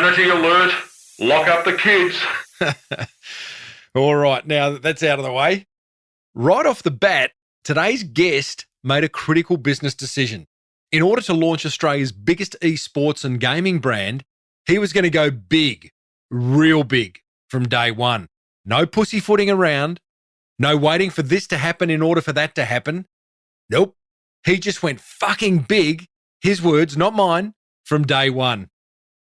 Profanity alert. Lock up the kids. All right, now that that's out of the way, right off the bat, today's guest made a critical business decision. In order to launch Australia's biggest eSports and gaming brand, he was going to go big, real big from day one. No pussyfooting around, no waiting for this to happen in order for that to happen. Nope. He just went fucking big, his words, not mine, from day one.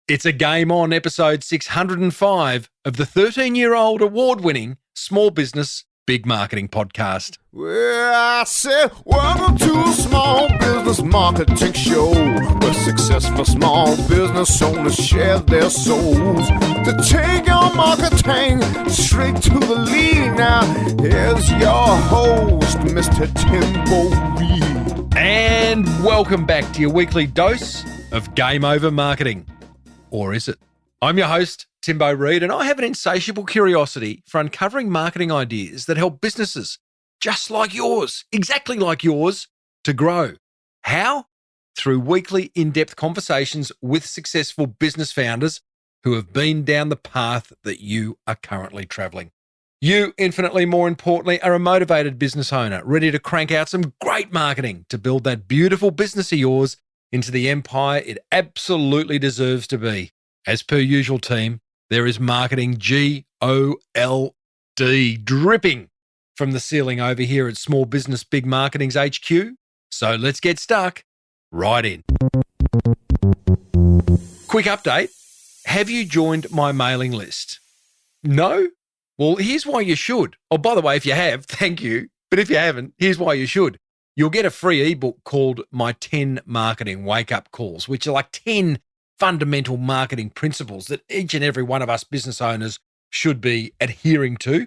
It's a Game On, episode 605 of the 13-year-old award-winning Small Business Big Marketing podcast. Well, I said, welcome to a small business marketing show where successful small business owners share their souls to take your marketing straight to the lead. Now, here's your host, Mr. Timbo Reid. And welcome back to your weekly dose of Game Over Marketing. Or is it? I'm your host, Timbo Reid, and I have an insatiable curiosity for uncovering marketing ideas that help businesses just like yours, exactly like yours, to grow. How? Through weekly in-depth conversations with successful business founders who have been down the path that you are currently traveling. You, infinitely more importantly, are a motivated business owner, ready to crank out some great marketing to build that beautiful business of yours into the empire it absolutely deserves to be. As per usual, team, there is marketing G-O-L-D dripping from the ceiling over here at Small Business Big Marketing's HQ. So let's get stuck right in. Quick update. Have you joined my mailing list? No? Well, here's why you should. Oh, by the way, if you have, thank you. But if you haven't, here's why you should. You'll get a free ebook called My 10 Marketing Wake-Up Calls, which are like 10 fundamental marketing principles that each and every one of us business owners should be adhering to.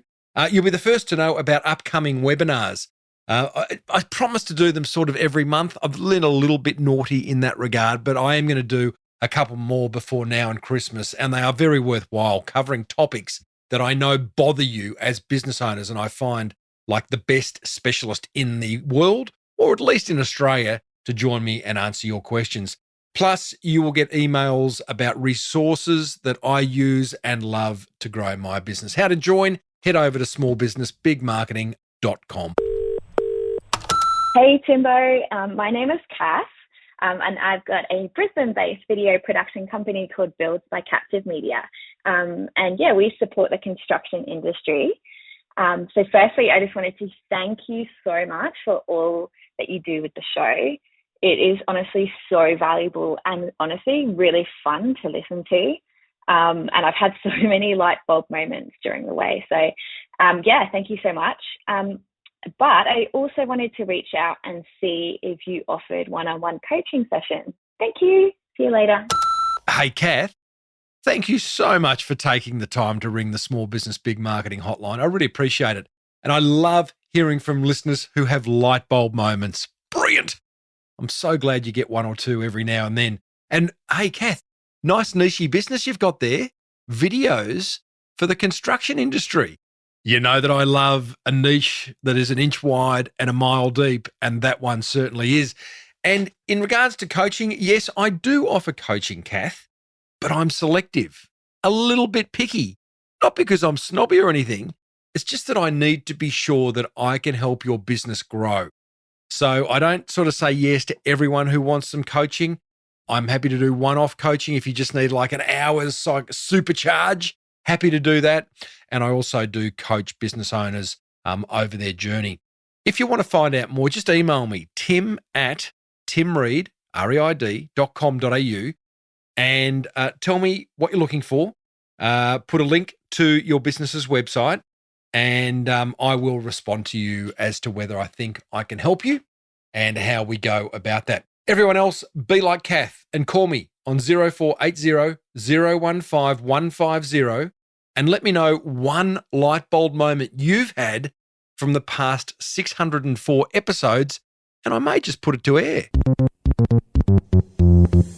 You'll be the first to know about upcoming webinars. I promise to do them sort of every month. I've been a little bit naughty in that regard, but I am going to do a couple more before now and Christmas, and they are very worthwhile, covering topics that I know bother you as business owners, and I find like the best specialist in the world, or at least in Australia, to join me and answer your questions. Plus, you will get emails about resources that I use and love to grow my business. How to join? Head over to smallbusinessbigmarketing.com. Hey, Timbo. My name is Cass, and I've got a Brisbane-based video production company called Builds by Captive Media. And yeah, we support the construction industry. So firstly, I just wanted to thank you so much for all that you do with the show. It is honestly so valuable and honestly really fun to listen to. And I've had so many light bulb moments during the way. So yeah, thank you so much. But I also wanted to reach out and see if you offered one-on-one coaching sessions. Thank you. See you later. Hey, Kath. Thank you so much for taking the time to ring the Small Business Big Marketing hotline. I really appreciate it. And I love hearing from listeners who have light bulb moments. Brilliant. I'm so glad you get one or two every now and then. And hey, Kath, nice nichey business you've got there. Videos for the construction industry. You know that I love a niche that is an inch wide and a mile deep, and that one certainly is. And in regards to coaching, yes, I do offer coaching, Kath. But I'm selective, a little bit picky, not because I'm snobby or anything. It's just that I need to be sure that I can help your business grow. So I don't sort of say yes to everyone who wants some coaching. I'm happy to do one-off coaching if you just need like an hour's supercharge. Happy to do that. And I also do coach business owners over their journey. If you want to find out more, just email me, tim@timreid, reid.com.au. and tell me what you're looking for. Put a link to your business's website, and I will respond to you as to whether I think I can help you and how we go about that. Everyone else, be like Kath and call me on 0480 015 150 and let me know one light bulb moment you've had from the past 604 episodes, and I may just put it to air.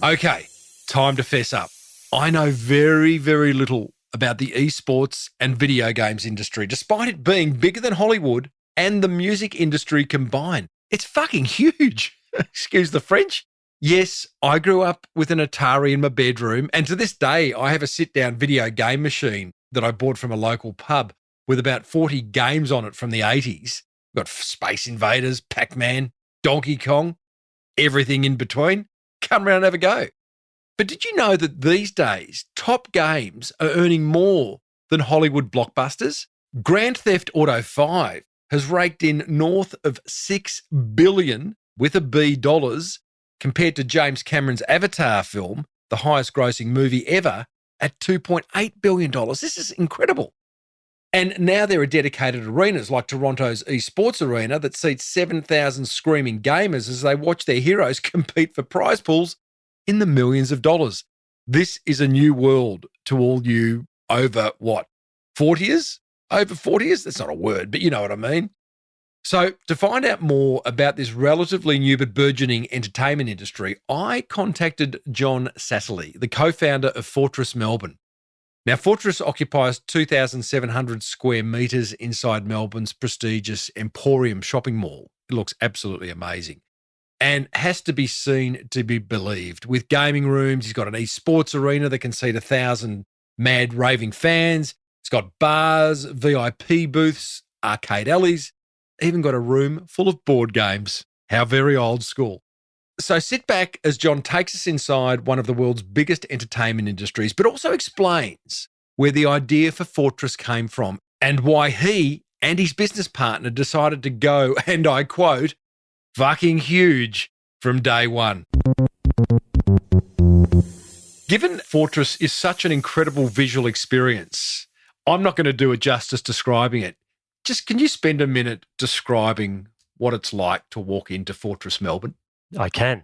Okay. Time to fess up. I know very, very little about the eSports and video games industry, despite it being bigger than Hollywood and the music industry combined. It's fucking huge. Excuse the French. Yes, I grew up with an Atari in my bedroom, and to this day, I have a sit-down video game machine that I bought from a local pub with about 40 games on it from the 80s. Got Space Invaders, Pacman, Donkey Kong, everything in between. Come round and have a go. But did you know that these days, top games are earning more than Hollywood blockbusters? Grand Theft Auto 5 has raked in north of $6 billion with a B dollars compared to James Cameron's Avatar film, the highest grossing movie ever, at $2.8 billion. This is incredible. And now there are dedicated arenas like Toronto's eSports arena that seats 7,000 screaming gamers as they watch their heroes compete for prize pools in the millions of dollars. This is a new world to all you over, 40s? Over 40s? That's not a word, but you know what I mean. So to find out more about this relatively new but burgeoning entertainment industry, I contacted John Satterley, the co-founder of Fortress Melbourne. Now, Fortress occupies 2,700 square metres inside Melbourne's prestigious Emporium shopping mall. It looks absolutely amazing and has to be seen to be believed. With gaming rooms, he's got an eSports arena that can seat 1,000 mad raving fans. It's got bars, VIP booths, arcade alleys, even got a room full of board games. How very old school. So sit back as John takes us inside one of the world's biggest entertainment industries, but also explains where the idea for Fortress came from and why he and his business partner decided to go, and I quote, fucking huge from day one. Given Fortress is such an incredible visual experience, I'm not going to do it justice describing it. Just can you spend a minute describing what it's like to walk into Fortress Melbourne? I can.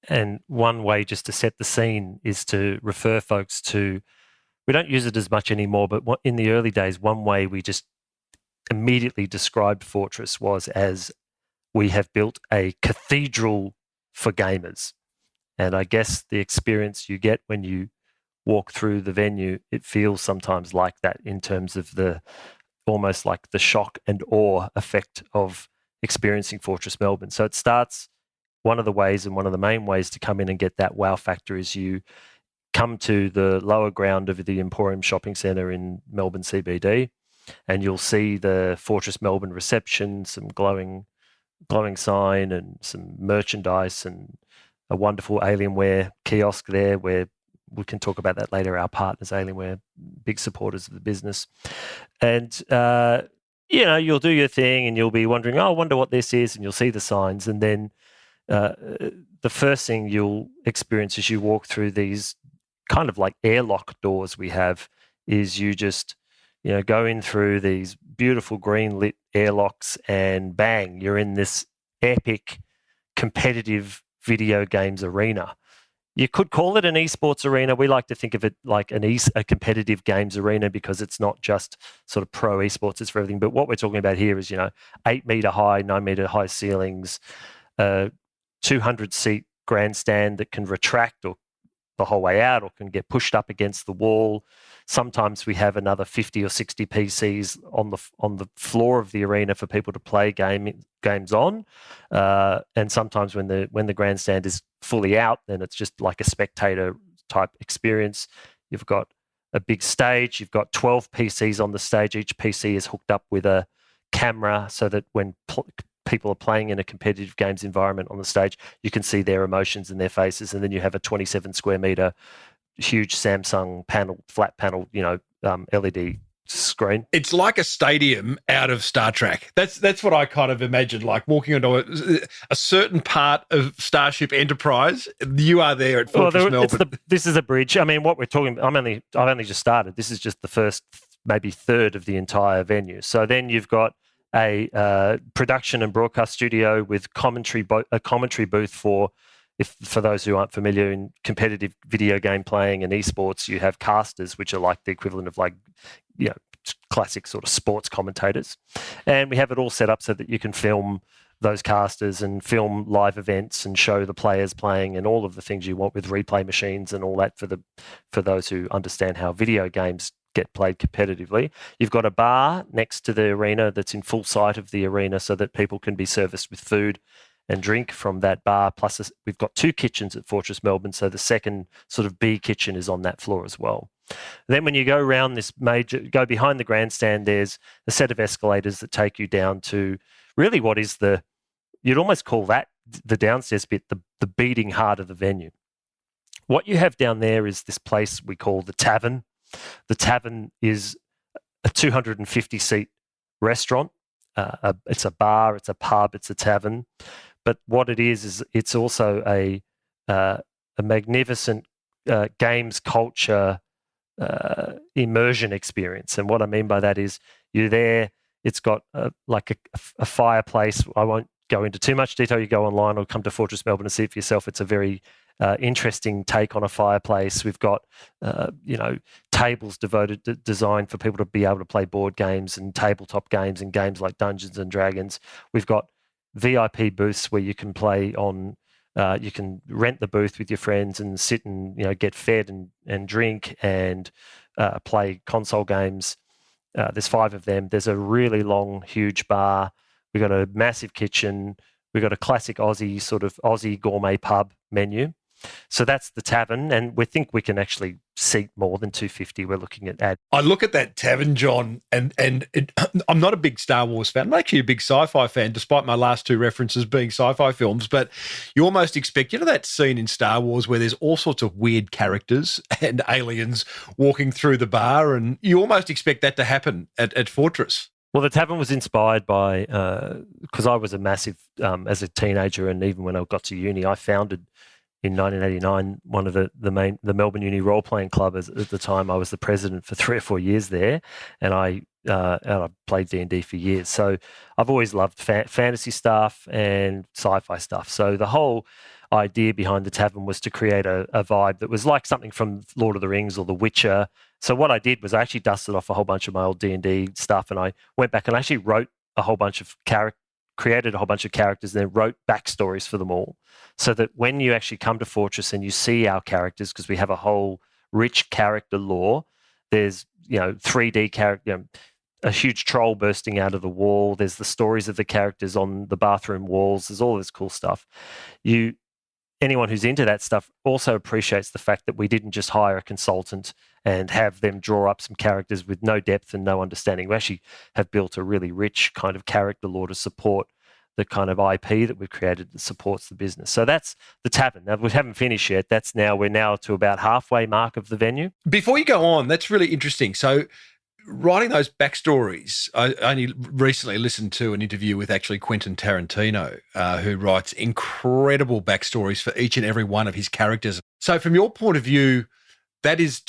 And one way just to set the scene is to refer folks to, we don't use it as much anymore, but in the early days, one way we just immediately described Fortress was as we have built a cathedral for gamers. And I guess the experience you get when you walk through the venue, it feels sometimes like that in terms of the almost like the shock and awe effect of experiencing Fortress Melbourne. So it starts, one of the ways and one of the main ways to come in and get that wow factor is you come to the lower ground of the Emporium Shopping Centre in Melbourne CBD, and you'll see the Fortress Melbourne reception, some glowing sign and some merchandise and a wonderful Alienware kiosk there where we can talk about that later. Our partners, Alienware, big supporters of the business. And, you'll do your thing and you'll be wondering, I wonder what this is. And you'll see the signs. And then the first thing you'll experience as you walk through these kind of like airlock doors we have is you just, go in through these beautiful green lit airlocks and bang, you're in this epic competitive video games arena. You could call it an esports arena. We like to think of it like a competitive games arena because it's not just sort of pro esports, it's for everything. But what we're talking about here is, 8 meter high, 9 meter high ceilings, 200 seat grandstand that can retract or the whole way out or can get pushed up against the wall. Sometimes we have another 50 or 60 PCs on the floor of the arena for people to play games on. And sometimes when the grandstand is fully out, then it's just like a spectator type experience. You've got a big stage. You've got 12 PCs on the stage. Each PC is hooked up with a camera so that when people are playing in a competitive games environment on the stage, you can see their emotions in their faces. And then you have a 27 square meter huge Samsung panel, flat panel, LED screen. It's like a stadium out of Star Trek. That's what I kind of imagined, like walking onto a certain part of Starship Enterprise. You are there at Fortress Melbourne. This is a bridge. I mean, what we're talking about, I've only just started. This is just the first, maybe third of the entire venue. So then you've got a production and broadcast studio with a commentary booth for those who aren't familiar in competitive video game playing and esports. You have casters, which are like the equivalent of classic sort of sports commentators, and we have it all set up so that you can film those casters and film live events and show the players playing and all of the things you want with replay machines and all that for those who understand how video games get played competitively. You've got a bar next to the arena that's in full sight of the arena so that people can be serviced with food and drink from that bar. Plus, we've got 2 kitchens at Fortress Melbourne, so the second sort of B kitchen is on that floor as well. Then when you go around go behind the grandstand, there's a set of escalators that take you down to really what is you'd almost call that the downstairs bit, the beating heart of the venue. What you have down there is this place we call the Tavern. The Tavern is a 250-seat restaurant. It's a bar, it's a pub, it's a tavern. But what it is it's also a magnificent games culture immersion experience. And what I mean by that is you're there, it's got like a fireplace. I won't go into too much detail. You go online or come to Fortress Melbourne and see it for yourself. It's a very interesting take on a fireplace. We've got, tables designed for people to be able to play board games and tabletop games and games like Dungeons and Dragons. We've got VIP booths where you can play on, you can rent the booth with your friends and sit and, get fed and drink and play console games. There's 5 of them. There's a really long, huge bar. We've got a massive kitchen. We've got a classic Aussie gourmet pub menu. So that's the Tavern, and we think we can actually seat more than 250. We're looking at I look at that Tavern, John, and I'm not a big Star Wars fan. I'm actually a big sci-fi fan, despite my last 2 references being sci-fi films. But you almost expect, that scene in Star Wars where there's all sorts of weird characters and aliens walking through the bar, and you almost expect that to happen at Fortress. Well, the Tavern was inspired by, because I was a massive, as a teenager, and even when I got to uni, I founded in 1989 one of the Melbourne Uni role-playing club. At the time, I was the president for 3 or 4 years there, and I played D&D for years. So I've always loved fantasy stuff and sci-fi stuff. So the whole idea behind the Tavern was to create a vibe that was like something from Lord of the Rings or The Witcher. So what I did was I actually dusted off a whole bunch of my old D&D stuff, and I went back and actually wrote a whole bunch of created a whole bunch of characters and then wrote backstories for them all, so that when you actually come to Fortress and you see our characters, because we have a whole rich character lore, there's 3D character, a huge troll bursting out of the wall, there's the stories of the characters on the bathroom walls, there's all this cool stuff. Anyone who's into that stuff also appreciates the fact that we didn't just hire a consultant and have them draw up some characters with no depth and no understanding. We actually have built a really rich kind of character lore to support the kind of IP that we've created that supports the business. So that's the Tavern. Now, we haven't finished yet. We're now to about halfway mark of the venue. Before you go on, that's really interesting. So writing those backstories, I only recently listened to an interview with actually Quentin Tarantino, who writes incredible backstories for each and every one of his characters. So from your point of view, that is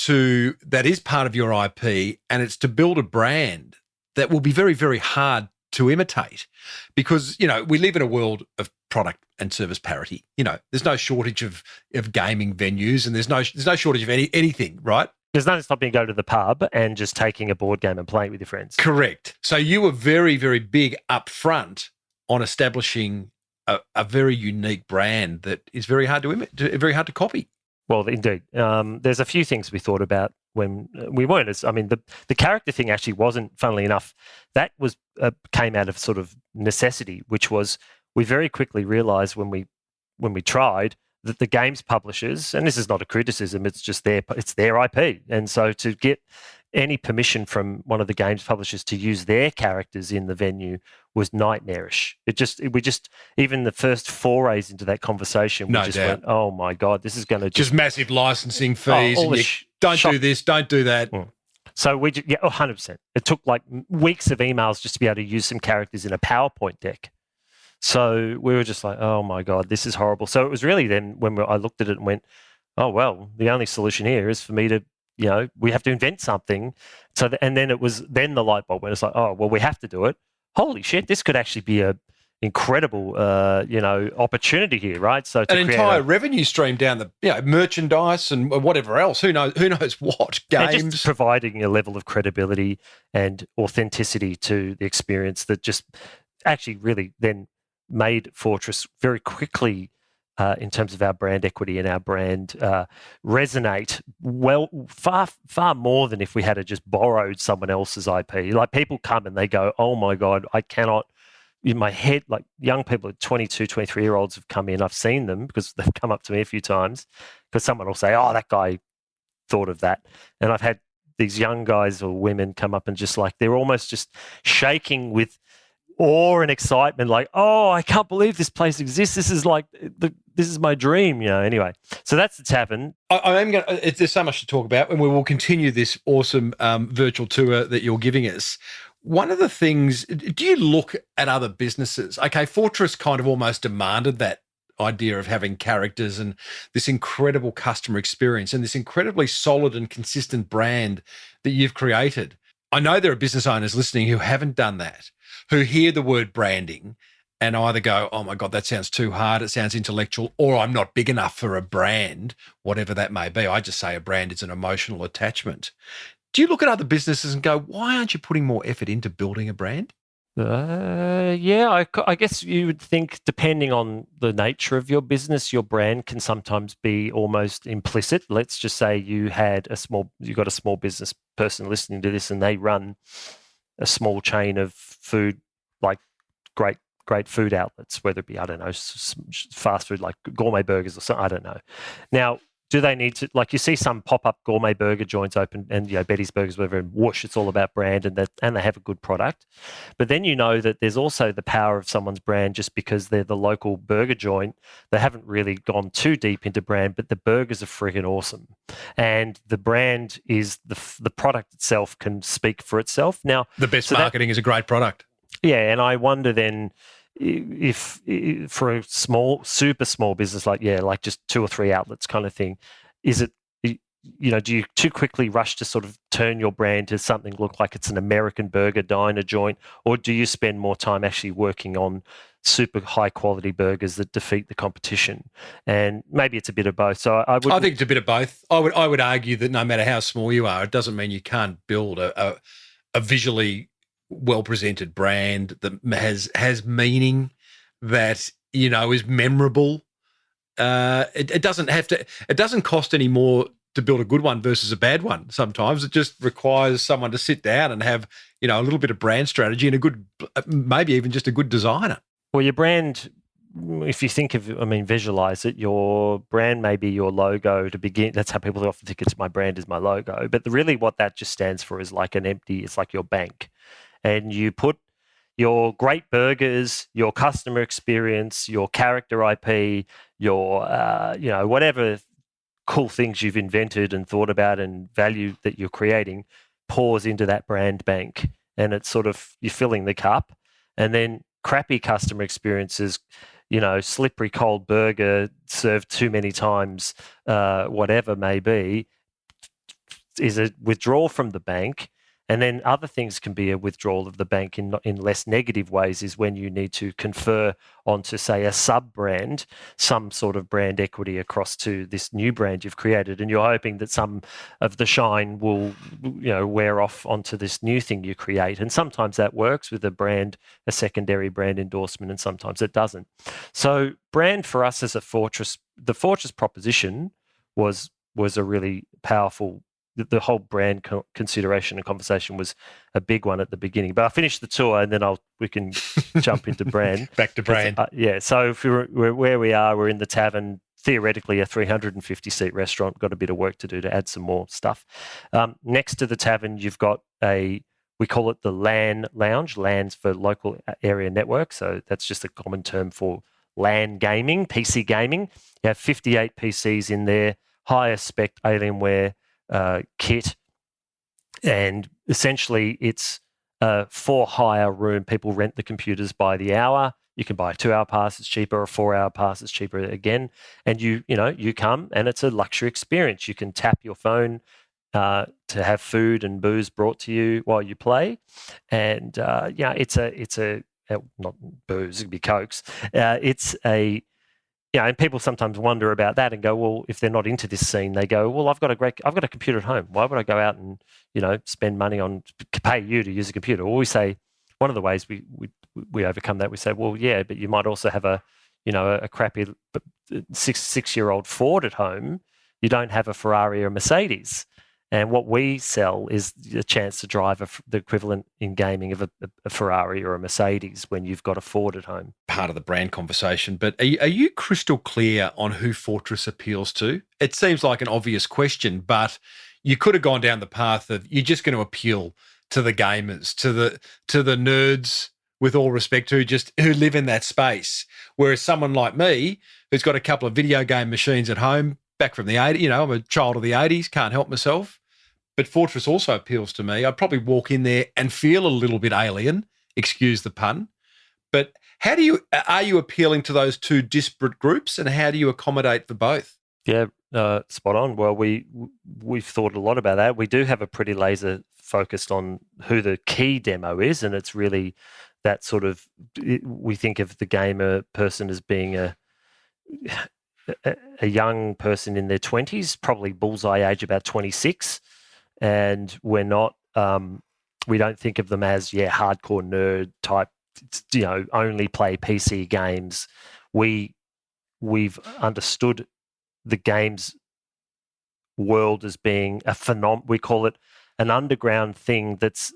part of your IP, and it's to build a brand that will be very, very hard to imitate, because, we live in a world of product and service parity. There's no shortage of gaming venues, and there's no shortage of anything, right? There's nothing stopping you go to the pub and just taking a board game and playing with your friends. Correct. So you were very, very big up front on establishing a very unique brand that is very hard very hard to copy. Well, indeed. There's a few things we thought about when we weren't the character thing actually wasn't, funnily enough, that was came out of sort of necessity, which was we very quickly realized when we tried that the games publishers, and this is not a criticism, it's just their IP. And so to get any permission from one of the games publishers to use their characters in the venue was nightmarish. Even the first forays into that conversation, went, oh my God, this is going to just massive licensing fees. Don't do this, don't do that. So 100%. It took like weeks of emails just to be able to use some characters in a PowerPoint deck. So we were just like, oh my God, this is horrible. So it was really then when I looked at it and went, oh, well, the only solution here is for me to, we have to invent something. So, and then then the light bulb went. It's like, oh, well, we have to do it. Holy shit, this could actually be a incredible, opportunity here, right? So an entire revenue stream down the, merchandise and whatever else. Who knows what games? And just providing a level of credibility and authenticity to the experience that just actually really then made Fortress very quickly, in terms of our brand equity and our brand resonate well, far more than if we had just borrowed someone else's IP. Like people come and they go, oh my God, I cannot in my head, like young people, 22, 23-year-olds have come in. I've seen them because they've come up to me a few times because someone will say, oh, that guy thought of that. And I've had these young guys or women come up and just like, they're almost just shaking with awe and excitement, like, oh, I can't believe this place exists. This is like, this is my dream, Anyway, so that's the tavern. I am going to, there's so much to talk about, and we will continue this awesome virtual tour that you're giving us. One of the things, do you look at other businesses? Okay, Fortress kind of almost demanded that idea of having characters and this incredible customer experience and this incredibly solid and consistent brand that you've created. I know there are business owners listening who haven't done that, who hear the word branding and either go, oh my God, that sounds too hard, it sounds intellectual, or I'm not big enough for a brand, whatever that may be. I just say a brand is an emotional attachment. Do you look at other businesses and go, why aren't you putting more effort into building a brand? Yeah, I guess you would think, depending on the nature of your business, your brand can sometimes be almost implicit. Let's just say you got a small business person listening to this, and they run a small chain of food, like great food outlets, whether it be, I don't know, fast food like gourmet burgers or something. I don't know. Now, do they need to, like, you see some pop-up gourmet burger joints open, and Betty's Burgers, whatever, and whoosh, it's all about brand, and they have a good product. But then that there's also the power of someone's brand just because they're the local burger joint. They haven't really gone too deep into brand, but the burgers are freaking awesome, and the brand is the product itself can speak for itself. Now, the best marketing is a great product. Yeah, and I wonder then, if for a super small business like just 2 or 3 outlets kind of thing, is it, do you too quickly rush to sort of turn your brand to something look like it's an American burger diner joint, or do you spend more time actually working on super high quality burgers that defeat the competition? And maybe it's a bit of both. So I think it's a bit of both. I would argue that no matter how small you are, it doesn't mean you can't build a visually well-presented brand that has meaning, that is memorable. It doesn't cost any more to build a good one versus a bad one. Sometimes it just requires someone to sit down and have a little bit of brand strategy and a good, maybe even just a good designer. Well, your brand, if you think of, visualize it, your brand may be your logo to begin. That's how people often think it's my brand is my logo. But really what that just stands for is like it's like your bank. And you put your great burgers, your customer experience, your character IP, your, whatever cool things you've invented and thought about and value that you're creating, pours into that brand bank. And it's sort of, you're filling the cup. And then crappy customer experiences, slippery cold burger served too many times, whatever may be, is a withdrawal from the bank. And then other things can be a withdrawal of the bank in less negative ways, is when you need to confer onto, say, a sub-brand, some sort of brand equity across to this new brand you've created. And you're hoping that some of the shine will, wear off onto this new thing you create. And sometimes that works with a secondary brand endorsement, and sometimes it doesn't. So brand for us as a Fortress, the Fortress proposition was a really powerful. The whole brand consideration and conversation was a big one at the beginning. But I'll finish the tour and then we can jump into brand. Back to brand. So if we're where we are, we're in the tavern, theoretically a 350-seat restaurant. Got a bit of work to do to add some more stuff. Next to the tavern, you've got we call it the LAN lounge. LAN's for local area network. So that's just a common term for LAN gaming, PC gaming. You have 58 PCs in there, highest spec Alienware kit, and essentially it's for hire room. People rent the computers by the hour. You can buy a 2-hour pass, it's cheaper, a 4-hour pass, it's cheaper again. And you come and it's a luxury experience. You can tap your phone to have food and booze brought to you while you play. And it's a not booze, it'd be Cokes. And people sometimes wonder about that and go, well, if they're not into this scene, they go, well, I've got a computer at home. Why would I go out and, spend money on, pay you to use a computer? Well, we say, one of the ways we overcome that, we say, well, yeah, but you might also have a crappy 6-year-old Ford at home. You don't have a Ferrari or a Mercedes. And what we sell is a chance to drive the equivalent in gaming of a Ferrari or a Mercedes when you've got a Ford at home. Part of the brand conversation, but are you crystal clear on who Fortress appeals to? It seems like an obvious question, but you could have gone down the path of you're just going to appeal to the gamers, to the nerds, with all respect, who live in that space. Whereas someone like me, who's got a couple of video game machines at home, back from the 80s, I'm a child of the 80s, can't help myself. But Fortress also appeals to me. I'd probably walk in there and feel a little bit alien, excuse the pun. But are you appealing to those two disparate groups, and how do you accommodate for both? Yeah, spot on. Well, we've thought a lot about that. We do have a pretty laser focused on who the key demo is, and it's really that sort of, we think of the gamer person as being a young person in their 20s, probably bullseye age about 26, and we're not, we don't think of them as hardcore nerd type, only play PC games. We've understood the games world as being a phenomenon. We call it an underground thing it's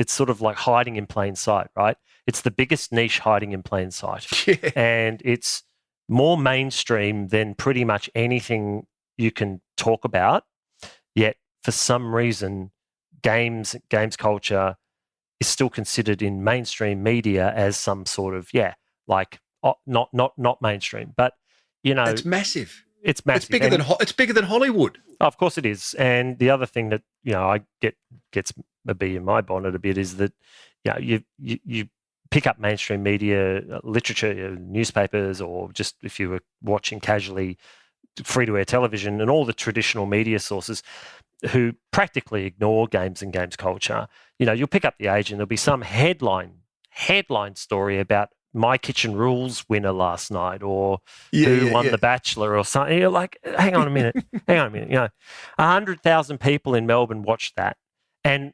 sort of like hiding in plain sight, right? It's the biggest niche hiding in plain sight. Yeah. And it's more mainstream than pretty much anything you can talk about. Yet, for some reason, games culture is still considered in mainstream media as some sort of, not mainstream. But, it's massive. It's massive. It's bigger than Hollywood. Of course it is. And the other thing that, I gets a bee in my bonnet a bit is that, you pick up mainstream media, literature, newspapers, or just if you were watching casually free-to-air television and all the traditional media sources who practically ignore games and games culture, you'll pick up the Age and there'll be some headline story about My Kitchen Rules winner last night, or who won The Bachelor or something. You're like, hang on a minute. 100,000 people in Melbourne watched that. And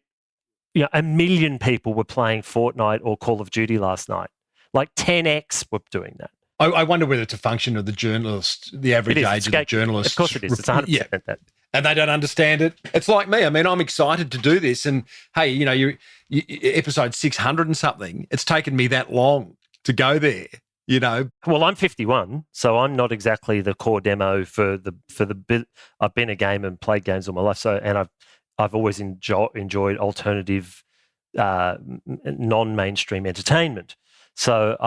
1 million people were playing Fortnite or Call of Duty last night. Like 10x were doing that. I wonder whether it's a function of the journalist, the average age of the journalist. Of course it is. It's 100% that. And they don't understand it. It's like me. I mean, I'm excited to do this. And, hey, you episode 600 and something, it's taken me that long to go there, Well, I'm 51, so I'm not exactly the core demo for the bit. I've been a gamer and played games all my life, and I've always enjoyed alternative, non-mainstream entertainment. So,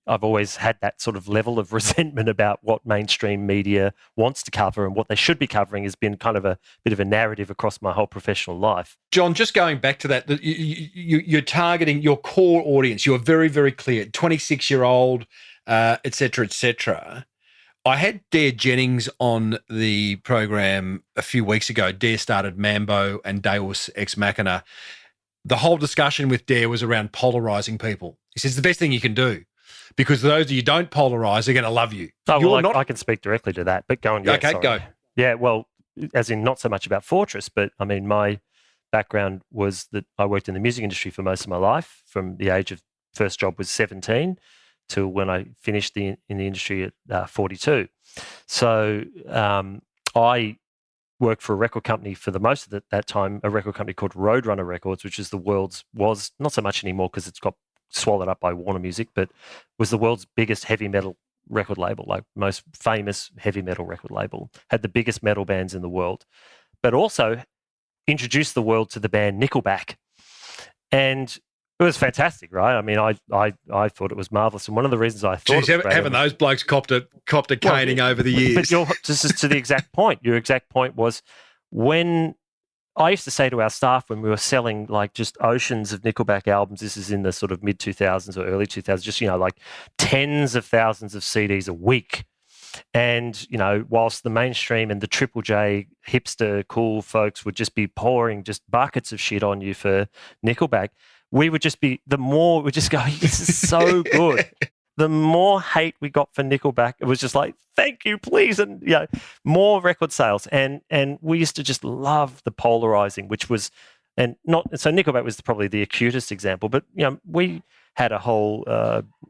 I've always had that sort of level of resentment about what mainstream media wants to cover, and what they should be covering has been kind of a bit of a narrative across my whole professional life. John, just going back to that, you're targeting your core audience. You're very, very clear, 26-year-old, et cetera, et cetera. I had Dare Jennings on the program a few weeks ago. Dare started Mambo and Deus Ex Machina. The whole discussion with Dare was around polarizing people. He says the best thing you can do, because those of you who don't polarize are going to love you. I can speak directly to that, but go on. Okay, go. Yeah, well, as in not so much about Fortress, but I mean, my background was that I worked in the music industry for most of my life, from the age of first job was 17 till when I finished in the industry at 42. So I worked for a record company for the most of that time, a record company called Roadrunner Records, which is was not so much anymore because it's got swallowed up by Warner Music, but was the world's biggest heavy metal record label, like most famous heavy metal record label, had the biggest metal bands in the world, but also introduced the world to the band Nickelback. And it was fantastic, right? I mean, I thought it was marvelous. And one of the reasons I thought haven't those blokes copped a caning over the years? But this is to the exact point. Your exact point was when I used to say to our staff when we were selling like just oceans of Nickelback albums, this is in the sort of mid 2000s or early 2000s, just, like tens of thousands of CDs a week. And, whilst the mainstream and the Triple J hipster cool folks would just be pouring just buckets of shit on you for Nickelback, we would just be, the more we just go, this is so good. The more hate we got for Nickelback, it was just like, thank you, please. And, more record sales. And we used to just love the polarizing, which was, so Nickelback was probably the acutest example, but, we had a whole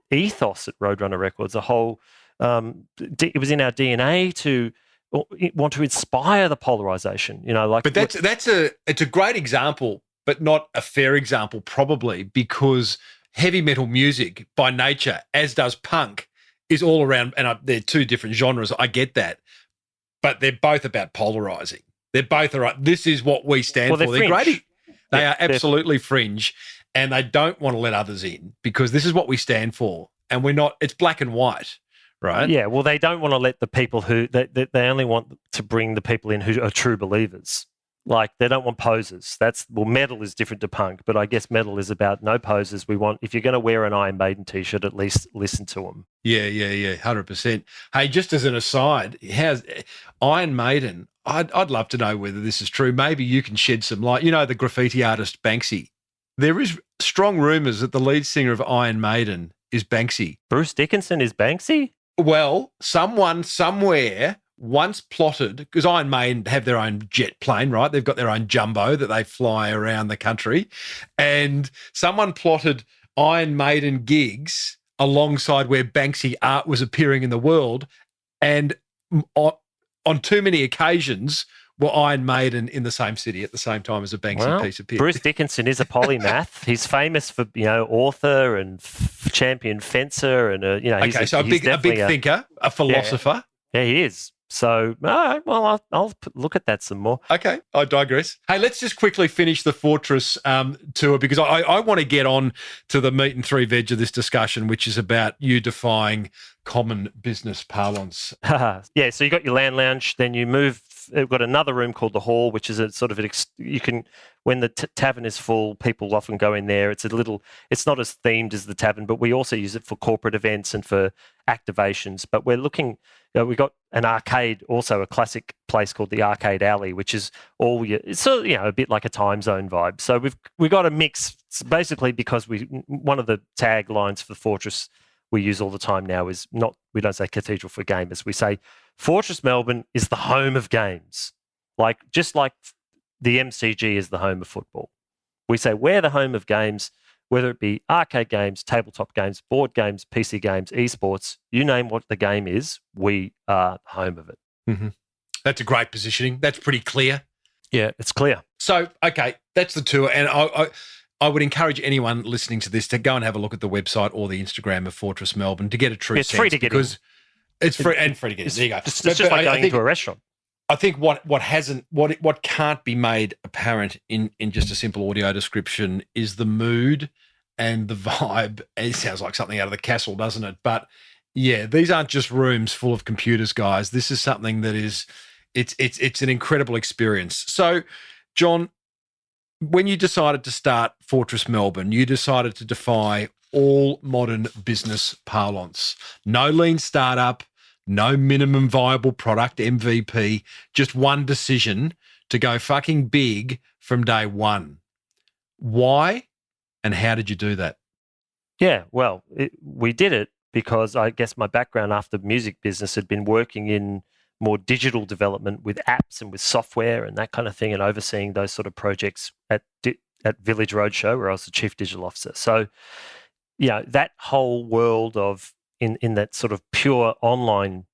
ethos at Roadrunner Records, it was in our DNA to want to inspire the polarization. But it's a great example, but not a fair example, probably, because heavy metal music by nature, as does punk, is all around, and they're two different genres. I get that, but they're both about polarizing. They're both all right. This is what we stand for. They're great. They are absolutely fringe, and they don't want to let others in because this is what we stand for, and we're not. It's black and white, right? Yeah. Well, they don't want to let the people who they only want to bring the people in who are true believers. Like, they don't want posers. Metal is different to punk, but I guess metal is about no posers. If you're going to wear an Iron Maiden t-shirt, at least listen to them. Yeah, 100%. Hey, just as an aside, how's Iron Maiden? I'd love to know whether this is true. Maybe you can shed some light. The graffiti artist Banksy. There is strong rumours that the lead singer of Iron Maiden is Banksy. Bruce Dickinson is Banksy? Well, someone somewhere once plotted, because Iron Maiden have their own jet plane, right? They've got their own jumbo that they fly around the country. And someone plotted Iron Maiden gigs alongside where Banksy art was appearing in the world. And on too many occasions were Iron Maiden in the same city at the same time as a Banksy piece appeared. Bruce Dickinson is a polymath. He's famous for, author and champion fencer. And, he's a big thinker, a philosopher. Yeah, he is. So, I'll look at that some more. Okay, I digress. Hey, let's just quickly finish the Fortress tour, because I want to get on to the meat and three veg of this discussion, which is about you defying common business parlance. Yeah, so you got your land lounge, then you move. We've got another room called the hall, which is a sort of when the tavern is full, people often go in there. It's not as themed as the tavern, but we also use it for corporate events and for activations. But we're looking, we got an arcade, also a classic place called the Arcade Alley, which is it's a bit like a time zone vibe. So we got a mix. It's basically, because one of the taglines for Fortress we use all the time now is we don't say Cathedral for Gamers. We say Fortress Melbourne is the home of games. Just like the MCG is the home of football. We say we're the home of games, whether it be arcade games, tabletop games, board games, PC games, eSports, you name what the game is, we are home of it. Mm-hmm. That's a great positioning. That's pretty clear. Yeah, it's clear. So, okay, that's the tour. And I would encourage anyone listening to this to go and have a look at the website or the Instagram of Fortress Melbourne to get a true sense. It's free to get in. It's free and free to get in. There you go. It's just like going into a restaurant. I think what can't be made apparent in just a simple audio description is the mood and the vibe. It sounds like something out of the Castle, doesn't it? But yeah, these aren't just rooms full of computers, guys. This is something that is it's an incredible experience. So, John, when you decided to start Fortress Melbourne, you decided to defy all modern business parlance. No lean startup, no minimum viable product, MVP, just one decision to go fucking big from day one. Why and how did you do that? Yeah, well, we did it because I guess my background after music business had been working in more digital development with apps and with software and that kind of thing, and overseeing those sort of projects at Village Roadshow, where I was the chief digital officer. So, that whole world of in that sort of pure online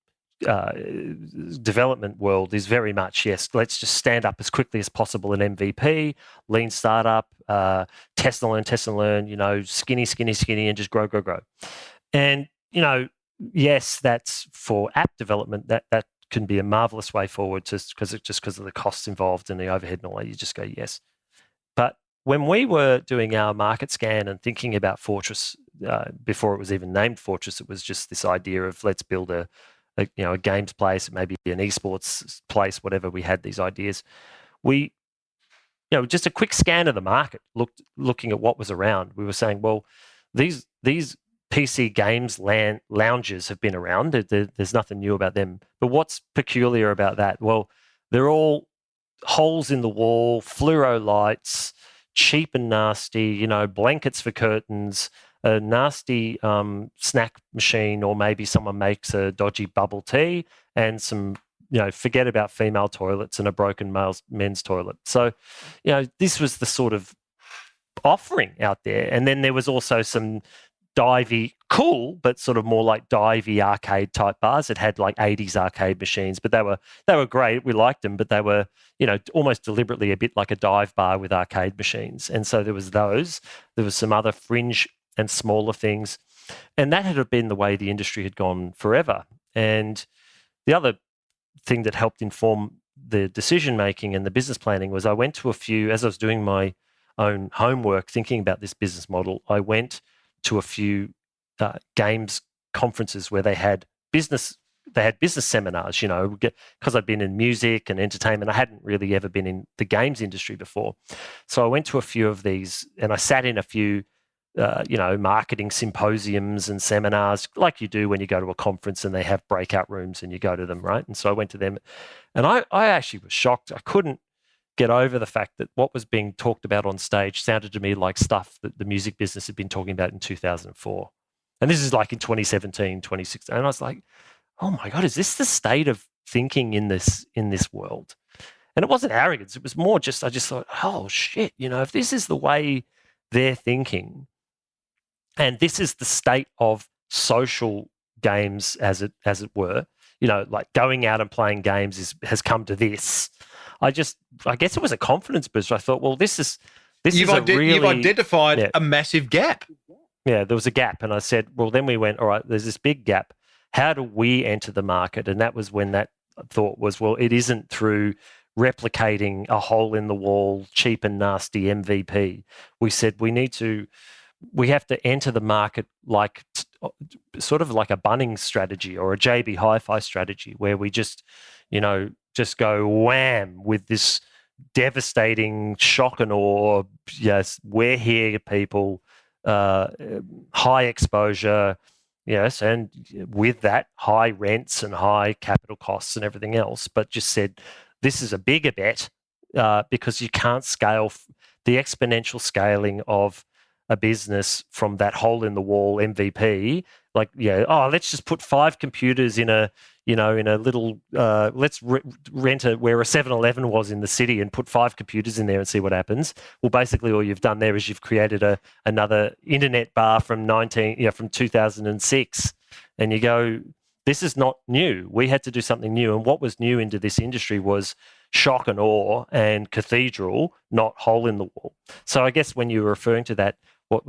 development world is very much, yes, let's just stand up as quickly as possible an MVP, lean startup, test and learn, skinny, and just grow. And, yes, that's for app development, that can be a marvelous way forward because of the costs involved and the overhead and all that. You just go, yes. But when we were doing our market scan and thinking about Fortress, before it was even named Fortress, it was just this idea of let's build a games place, maybe an eSports place, whatever. We had these ideas. We, just a quick scan of the market, looking at what was around. We were saying, well, these PC games lounges have been around. There's nothing new about them. But what's peculiar about that? Well, they're all holes in the wall, fluoro lights, cheap and nasty, blankets for curtains, a nasty snack machine, or maybe someone makes a dodgy bubble tea, and some, forget about female toilets and a broken men's toilet. So, this was the sort of offering out there. And then there was also some divey, cool, but sort of more like divey arcade type bars. It had like 80s arcade machines, but they were great. We liked them, but they were, almost deliberately a bit like a dive bar with arcade machines. And so there was those. There was some other fringe and smaller things. And that had been the way the industry had gone forever. And the other thing that helped inform the decision making and the business planning was I went to a few, as I was doing my own homework thinking about this business model, I went to a few games conferences where they had business seminars, because I'd been in music and entertainment. I hadn't really ever been in the games industry before. So I went to a few of these and I sat in a few marketing symposiums and seminars like you do when you go to a conference and they have breakout rooms and you go to them, right? And so I went to them and I actually was shocked. I couldn't get over the fact that what was being talked about on stage sounded to me like stuff that the music business had been talking about in 2004. And this is like in 2017, 2016. And I was like, oh my God, is this the state of thinking in this world? And it wasn't arrogance. It was more just, I just thought, oh shit, if this is the way they're thinking, and this is the state of social games, as it were, like going out and playing games has come to this. I guess it was a confidence booster. I thought, well, you've identified a massive gap. Yeah, there was a gap. And I said, well, then we went, all right, there's this big gap. How do we enter the market? And that was when that thought was, well, it isn't through replicating a hole in the wall, cheap and nasty MVP. We said we have to enter the market like sort of like a Bunnings strategy or a JB Hi-Fi strategy, where we just go wham with this devastating shock and awe. Yes, we're here, people. High exposure, yes, and with that, high rents and high capital costs and everything else. But just said, this is a bigger bet because you can't scale the exponential scaling of a business from that hole in the wall MVP. Like, let's just put 5 computers in a little, let's rent where a 7-Eleven was in the city and put 5 computers in there and see what happens. Well, basically all you've done there is you've created another internet bar from 2006. And you go, this is not new. We had to do something new. And what was new into this industry was shock and awe and cathedral, not hole in the wall. So I guess when you were referring to that, what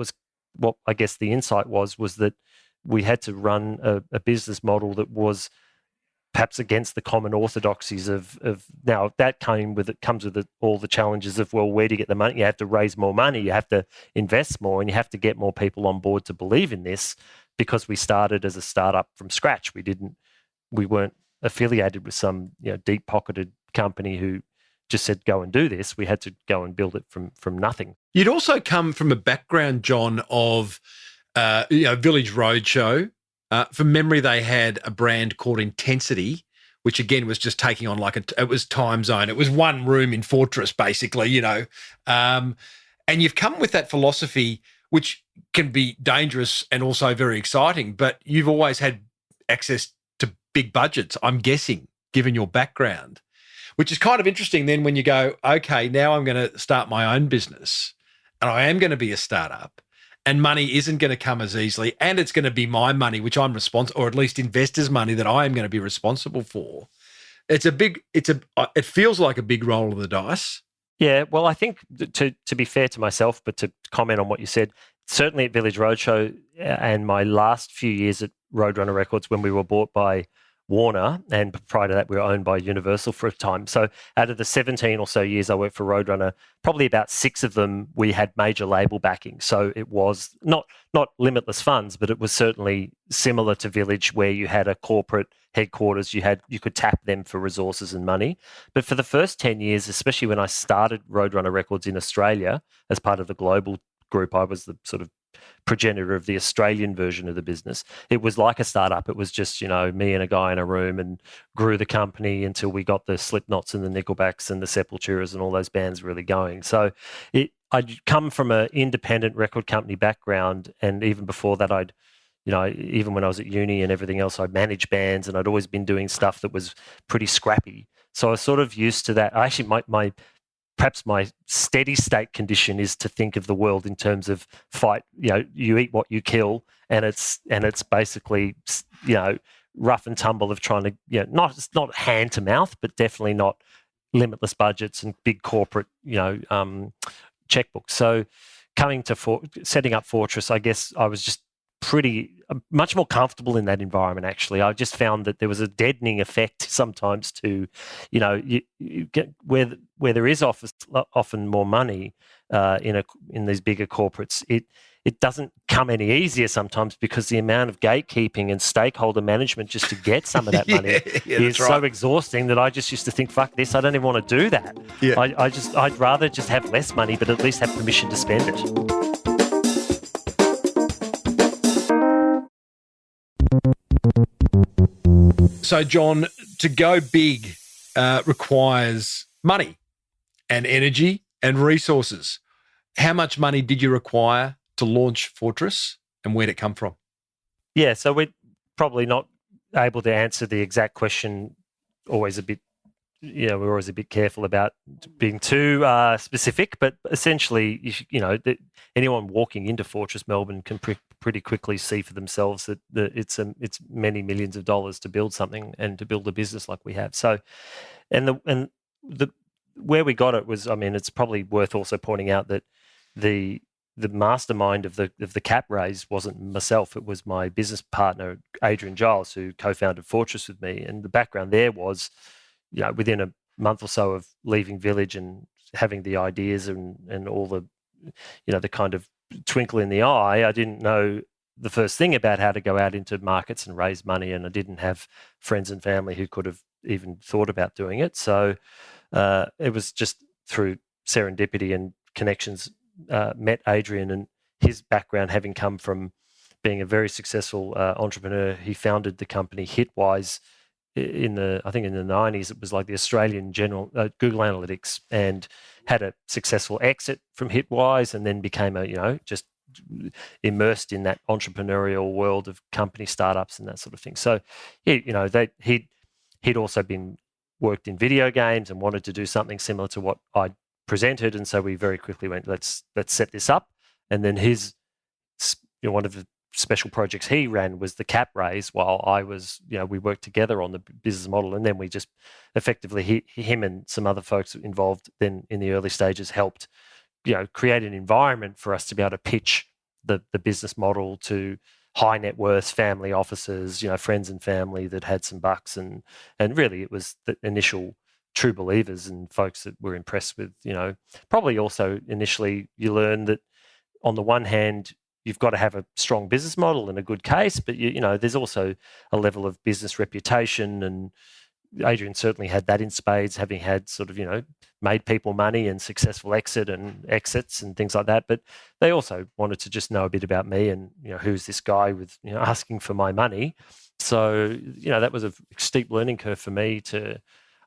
I guess the insight was that we had to run a business model that was perhaps against the common orthodoxies of now that comes with all the challenges of, well, where do you get the money? You have to raise more money, you have to invest more, and you have to get more people on board to believe in this, because we started as a startup from scratch. We weren't affiliated with some deep pocketed company who just said, go and do this. We had to go and build it from nothing. You'd also come from a background, John, of Village Roadshow. From memory, they had a brand called Intensity, which again was just taking on it was time zone. It was one room in Fortress, basically, and you've come with that philosophy, which can be dangerous and also very exciting, but you've always had access to big budgets, I'm guessing, given your background, which is kind of interesting then when you go, okay, now I'm going to start my own business and I am going to be a startup. And money isn't going to come as easily, and it's going to be my money, which I'm responsible, or at least investors' money that I am going to be responsible for. It feels like a big roll of the dice. Yeah, well, I think to be fair to myself, but to comment on what you said, certainly at Village Roadshow and my last few years at Roadrunner Records when we were bought by Warner, and prior to that we were owned by Universal for a time. So out of the 17 or so years I worked for Roadrunner, probably about 6 of them we had major label backing. So it was not limitless funds, but it was certainly similar to Village, where you had a corporate headquarters, you could tap them for resources and money. But for the first 10 years, especially when I started Roadrunner Records in Australia as part of the global group, I was the sort of progenitor of the Australian version of the business. It was like a startup. It was just, me and a guy in a room, and grew the company until we got the Slipknots and the Nickelbacks and the Sepulturas and all those bands really going. So I'd come from an independent record company background, and even before that even when I was at uni and everything else, I'd managed bands and I'd always been doing stuff that was pretty scrappy. So I was sort of used to that. Actually, perhaps my steady state condition is to think of the world in terms of fight, you eat what you kill, and it's basically, rough and tumble of trying to, it's not hand to mouth, but definitely not limitless budgets and big corporate, checkbooks. So coming to setting up Fortress, I guess I was just much more comfortable in that environment. Actually, I just found that there was a deadening effect sometimes to, you get where there is often more money in these bigger corporates. It doesn't come any easier sometimes because the amount of gatekeeping and stakeholder management just to get some of that money is so exhausting that I just used to think, fuck this, I don't even want to do that. Yeah. I'd rather just have less money, but at least have permission to spend it. So, John, to go big requires money and energy and resources. How much money did you require to launch Fortress, and where'd it come from? Yeah, so we're probably not able to answer the exact question. Always a bit, we're always a bit careful about being too specific. But essentially, anyone walking into Fortress Melbourne can pretty quickly see for themselves that it's many millions of dollars to build something and to build a business like we have. So, and where we got it was, it's probably worth also pointing out that the mastermind of the cap raise wasn't myself. It was my business partner, Adrian Giles, who co-founded Fortress with me. And the background there was, within a month or so of leaving Village and having the ideas and all the, the kind of twinkle in the eye, I didn't know the first thing about how to go out into markets and raise money. And I didn't have friends and family who could have even thought about doing it. So it was just through serendipity and connections, met Adrian, and his background having come from being a very successful entrepreneur. He founded the company Hitwise in the 90s. It was like the Australian general Google Analytics, and had a successful exit from Hitwise, and then became just immersed in that entrepreneurial world of company startups and that sort of thing. So he'd also worked in video games and wanted to do something similar to what I presented, and so we very quickly went, let's set this up. And then his one of the special projects he ran was the cap raise, while I was we worked together on the business model, and then we just effectively him and some other folks involved then in the early stages helped create an environment for us to be able to pitch the business model to high net worth family offices, friends and family that had some bucks, and really it was the initial true believers and folks that were impressed with, probably also initially you learn that on the one hand, you've got to have a strong business model and a good case, but there's also a level of business reputation, and Adrian certainly had that in spades, having had sort of, made people money and successful exits and things like that. But they also wanted to just know a bit about me and, who's this guy with, asking for my money. So, that was a steep learning curve for me to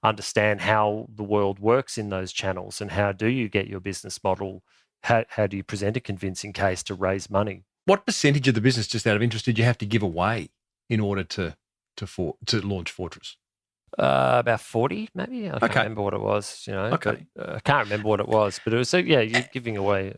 understand how the world works in those channels, and how do you get your business model, how do you present a convincing case to raise money. What percentage of the business, just out of interest, did you have to give away in order to launch Fortress? About 40 maybe. I can't remember what it was, Okay. I can't remember what it was, but it was, you're giving away.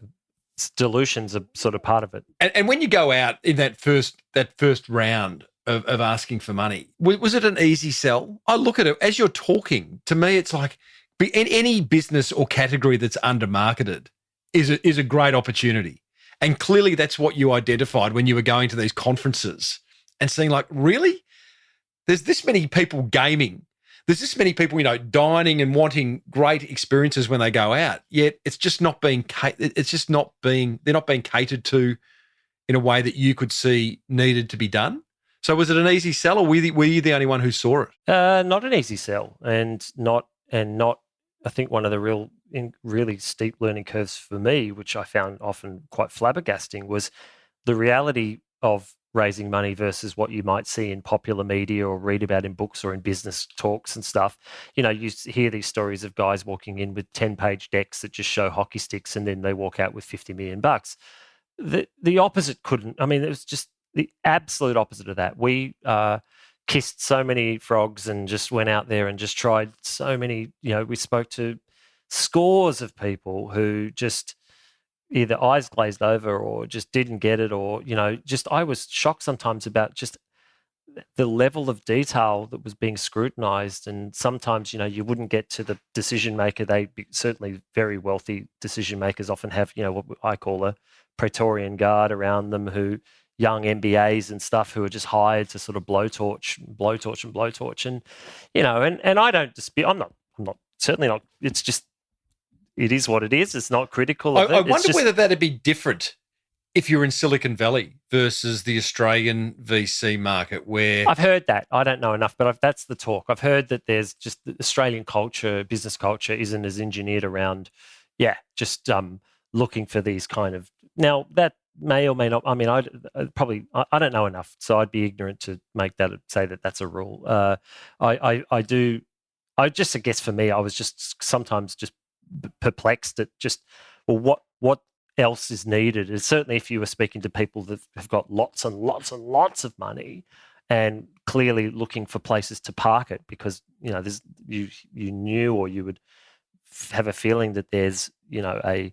Dilution's a sort of part of it. And when you go out in that first round of asking for money, was it an easy sell? I look at it as you're talking. To me, it's like any business or category that's undermarketed is a great opportunity. And clearly that's what you identified when you were going to these conferences and seeing like, really? There's this many people gaming. There's this many people, dining and wanting great experiences when they go out. Yet it's just not being, they're not being catered to in a way that you could see needed to be done. So was it an easy sell, or were you the only one who saw it? Not an easy sell, and not. I think one of the really steep learning curves for me, which I found often quite flabbergasting, was the reality of raising money versus what you might see in popular media or read about in books or in business talks and stuff. You hear these stories of guys walking in with 10-page decks that just show hockey sticks, and then they walk out with $50 million. The opposite couldn't. It was just the absolute opposite of that. We kissed so many frogs and just went out there and just tried so many, we spoke to scores of people who just, either eyes glazed over or just didn't get it, or just I was shocked sometimes about just the level of detail that was being scrutinized. And sometimes you wouldn't get to the decision maker. Certainly very wealthy decision makers often have what I call a Praetorian guard around them, who young MBAs and stuff who are just hired to sort of blowtorch, and I don't dispute. I'm not certainly not. It's just, it is what it is. It's not critical of it. I wonder whether that'd be different if you're in Silicon Valley versus the Australian VC market, where I've heard that. I don't know enough, but that's the talk. I've heard that there's just the Australian culture, business culture, isn't as engineered around, just looking for these kind of. Now that may or may not. I mean, I don't know enough, so I'd be ignorant to say that that's a rule. I do. I guess for me, I was just sometimes just perplexed at just, well, what else is needed. And certainly if you were speaking to people that have got lots and lots and lots of money and clearly looking for places to park it, because there's you knew, or you would have a feeling that there's a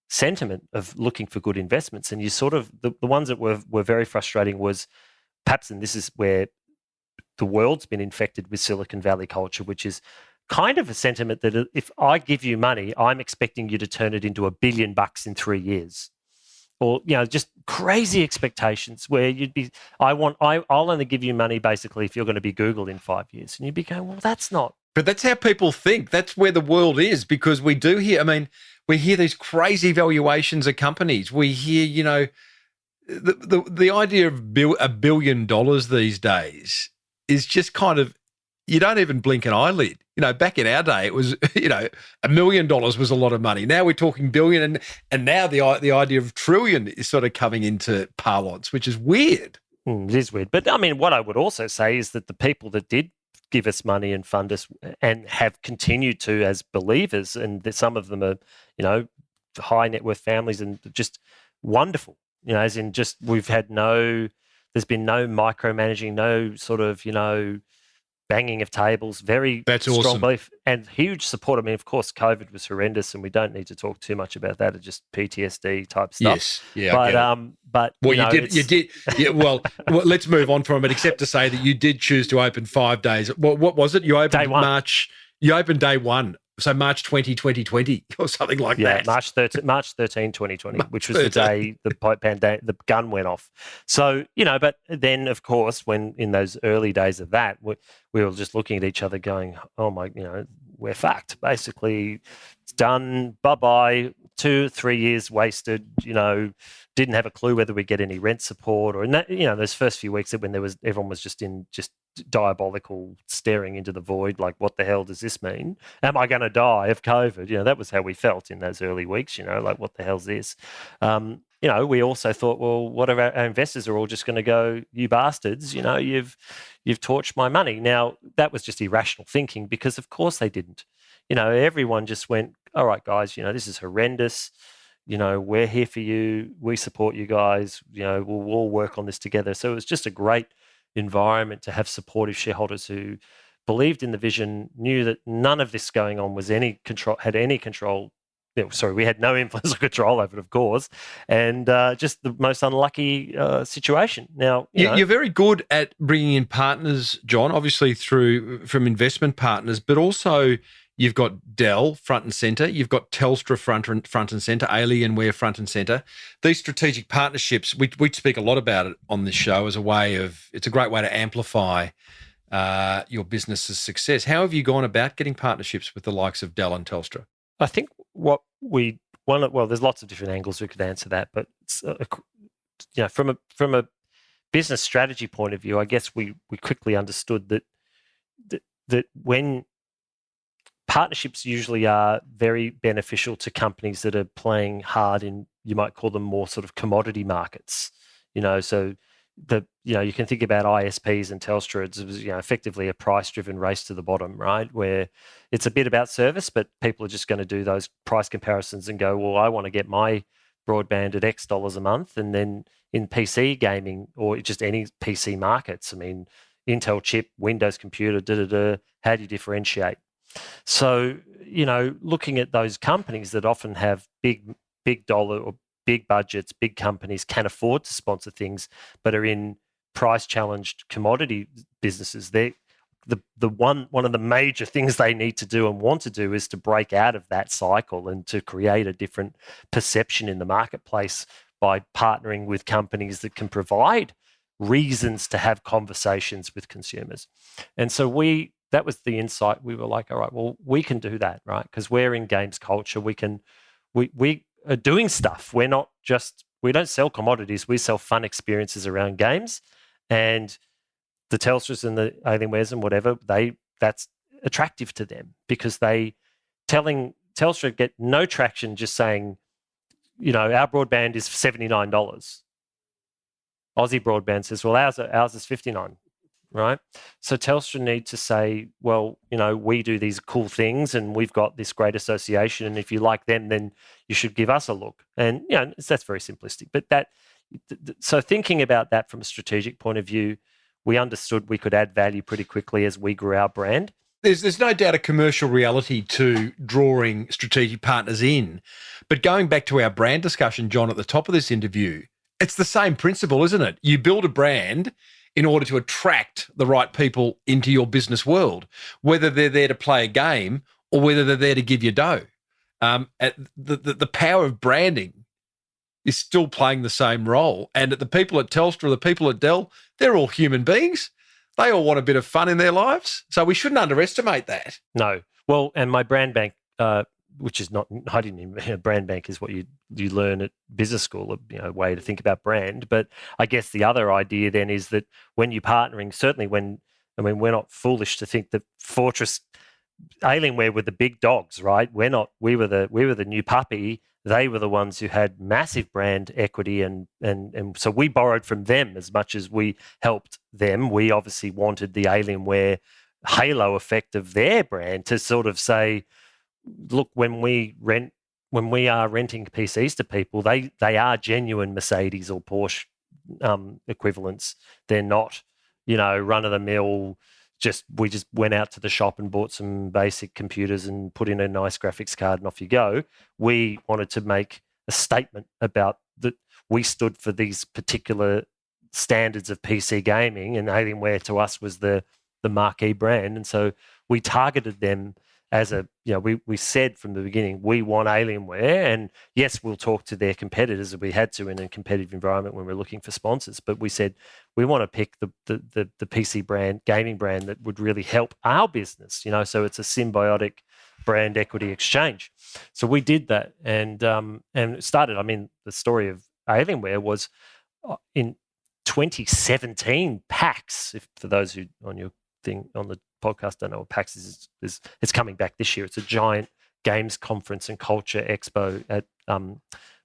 sentiment of looking for good investments. And you sort of the ones that were very frustrating was perhaps, and this is where the world's been infected with Silicon Valley culture, which is kind of a sentiment that if I give you money, I'm expecting you to turn it into $1 billion in 3 years, or just crazy expectations where you'd be, I'll only give you money basically if you're going to be Google in 5 years, and you'd be going, well, that's not. But that's how people think. That's where the world is, because we do hear. I mean, we hear these crazy valuations of companies. We hear, the idea of $1 billion these days is just kind of, you don't even blink an eyelid. Back in our day, it was, $1 million was a lot of money. Now we're talking billion, and now the idea of trillion is sort of coming into parlance, which is weird. It is weird. But I mean, what I would also say is that the people that did give us money and fund us and have continued to as believers, and that some of them are, high net worth families and just wonderful, as in just there's been no micromanaging, no sort of, banging of tables, very That's strong awesome. belief and huge support. I mean, of course, COVID was horrendous, and we don't need to talk too much about that. It's just PTSD type stuff. Yes, yeah. But Well, you did. Yeah. Well, let's move on from it. Except to say that you did choose to open 5 days. What was it? You opened Day 1. March. You opened day 1. So March 2020 or something like that. March 13, 2020, which was the day the gun went off. So, but then, of course, when in those early days of that, we were just looking at each other going, oh, my, we're fucked. Basically, it's done. Bye-bye. 2-3 years wasted, didn't have a clue whether we'd get any rent support or, those first few weeks when everyone was just diabolical staring into the void, like, what the hell does this mean? Am I going to die of COVID? That was how we felt in those early weeks, like, what the hell's this? We also thought, well, what if our investors are all just going to go, you bastards, you've torched my money. Now, that was just irrational thinking, because of course they didn't. Everyone just went, all right, guys, this is horrendous. We're here for you. We support you guys. We'll all work on this together. So it was just a great environment to have supportive shareholders who believed in the vision, knew that none of this going on had any control. We had no influence or control over it, of course, and just the most unlucky situation. Now, you're very good at bringing in partners, John, obviously from investment partners, but also you've got Dell front and centre, you've got Telstra front and centre, Alienware front and centre. These strategic partnerships, we speak a lot about it on this show as it's a great way to amplify your business's success. How have you gone about getting partnerships with the likes of Dell and Telstra? I think there's lots of different angles we could answer that, but from a business strategy point of view, I guess we quickly understood that when partnerships usually are very beneficial to companies that are playing hard in, you might call them more sort of commodity markets, so you can think about ISPs and Telstra. It was effectively a price-driven race to the bottom, right? Where it's a bit about service, but people are just going to do those price comparisons and go, well, I want to get my broadband at X dollars a month. And then in PC gaming or just any PC markets, I mean, Intel chip, Windows computer, how do you differentiate? So, looking at those companies that often have big big dollar or big budgets, big companies can afford to sponsor things, but are in price-challenged commodity businesses. One of the major things they need to do and want to do is to break out of that cycle and to create a different perception in the marketplace by partnering with companies that can provide reasons to have conversations with consumers. And so that was the insight. We were like, all right, well, we can do that, right? Because we're in games culture. We are doing stuff. We don't sell commodities. We sell fun experiences around games. And the Telstras and the Alienwares and whatever, that's attractive to them because Telstra get no traction just saying, our broadband is $79. Aussie broadband says, well, ours is $59, right? So Telstra need to say, well, we do these cool things and we've got this great association, and if you like them, then you should give us a look. And that's very simplistic. But so thinking about that from a strategic point of view, we understood we could add value pretty quickly as we grew our brand. There's no doubt a commercial reality to drawing strategic partners in. But going back to our brand discussion, John, at the top of this interview, it's the same principle, isn't it? You build a brand in order to attract the right people into your business world, whether they're there to play a game or whether they're there to give you dough. The power of branding is still playing the same role. And the people at Telstra, the people at Dell, they're all human beings. They all want a bit of fun in their lives. So we shouldn't underestimate that. No. Well, and my brand bank, which is not, I didn't even, brand bank is what you learn at business school, a way to think about brand. But I guess the other idea then is that when you're partnering, certainly we're not foolish to think that Fortress Alienware were the big dogs, right? We were the new puppy. They were the ones who had massive brand equity, and so we borrowed from them as much as we helped them. We obviously wanted the Alienware halo effect of their brand to sort of say, look, when we are renting PCs to people, they are genuine Mercedes or Porsche equivalents. They're not, run of the mill. We just went out to the shop and bought some basic computers and put in a nice graphics card and off you go. We wanted to make a statement about that we stood for these particular standards of PC gaming, and Alienware to us was the marquee brand. And so we targeted them as we said from the beginning, we want Alienware, and yes, we'll talk to their competitors if we had to in a competitive environment when we're looking for sponsors. But we said we want to pick the PC brand, gaming brand that would really help our business, so it's a symbiotic brand equity exchange. So we did that, and it started. The story of Alienware was in 2017. PAX, for those who on your thing on the podcast don't know what PAX is it's coming back this year. It's a giant games conference and culture expo at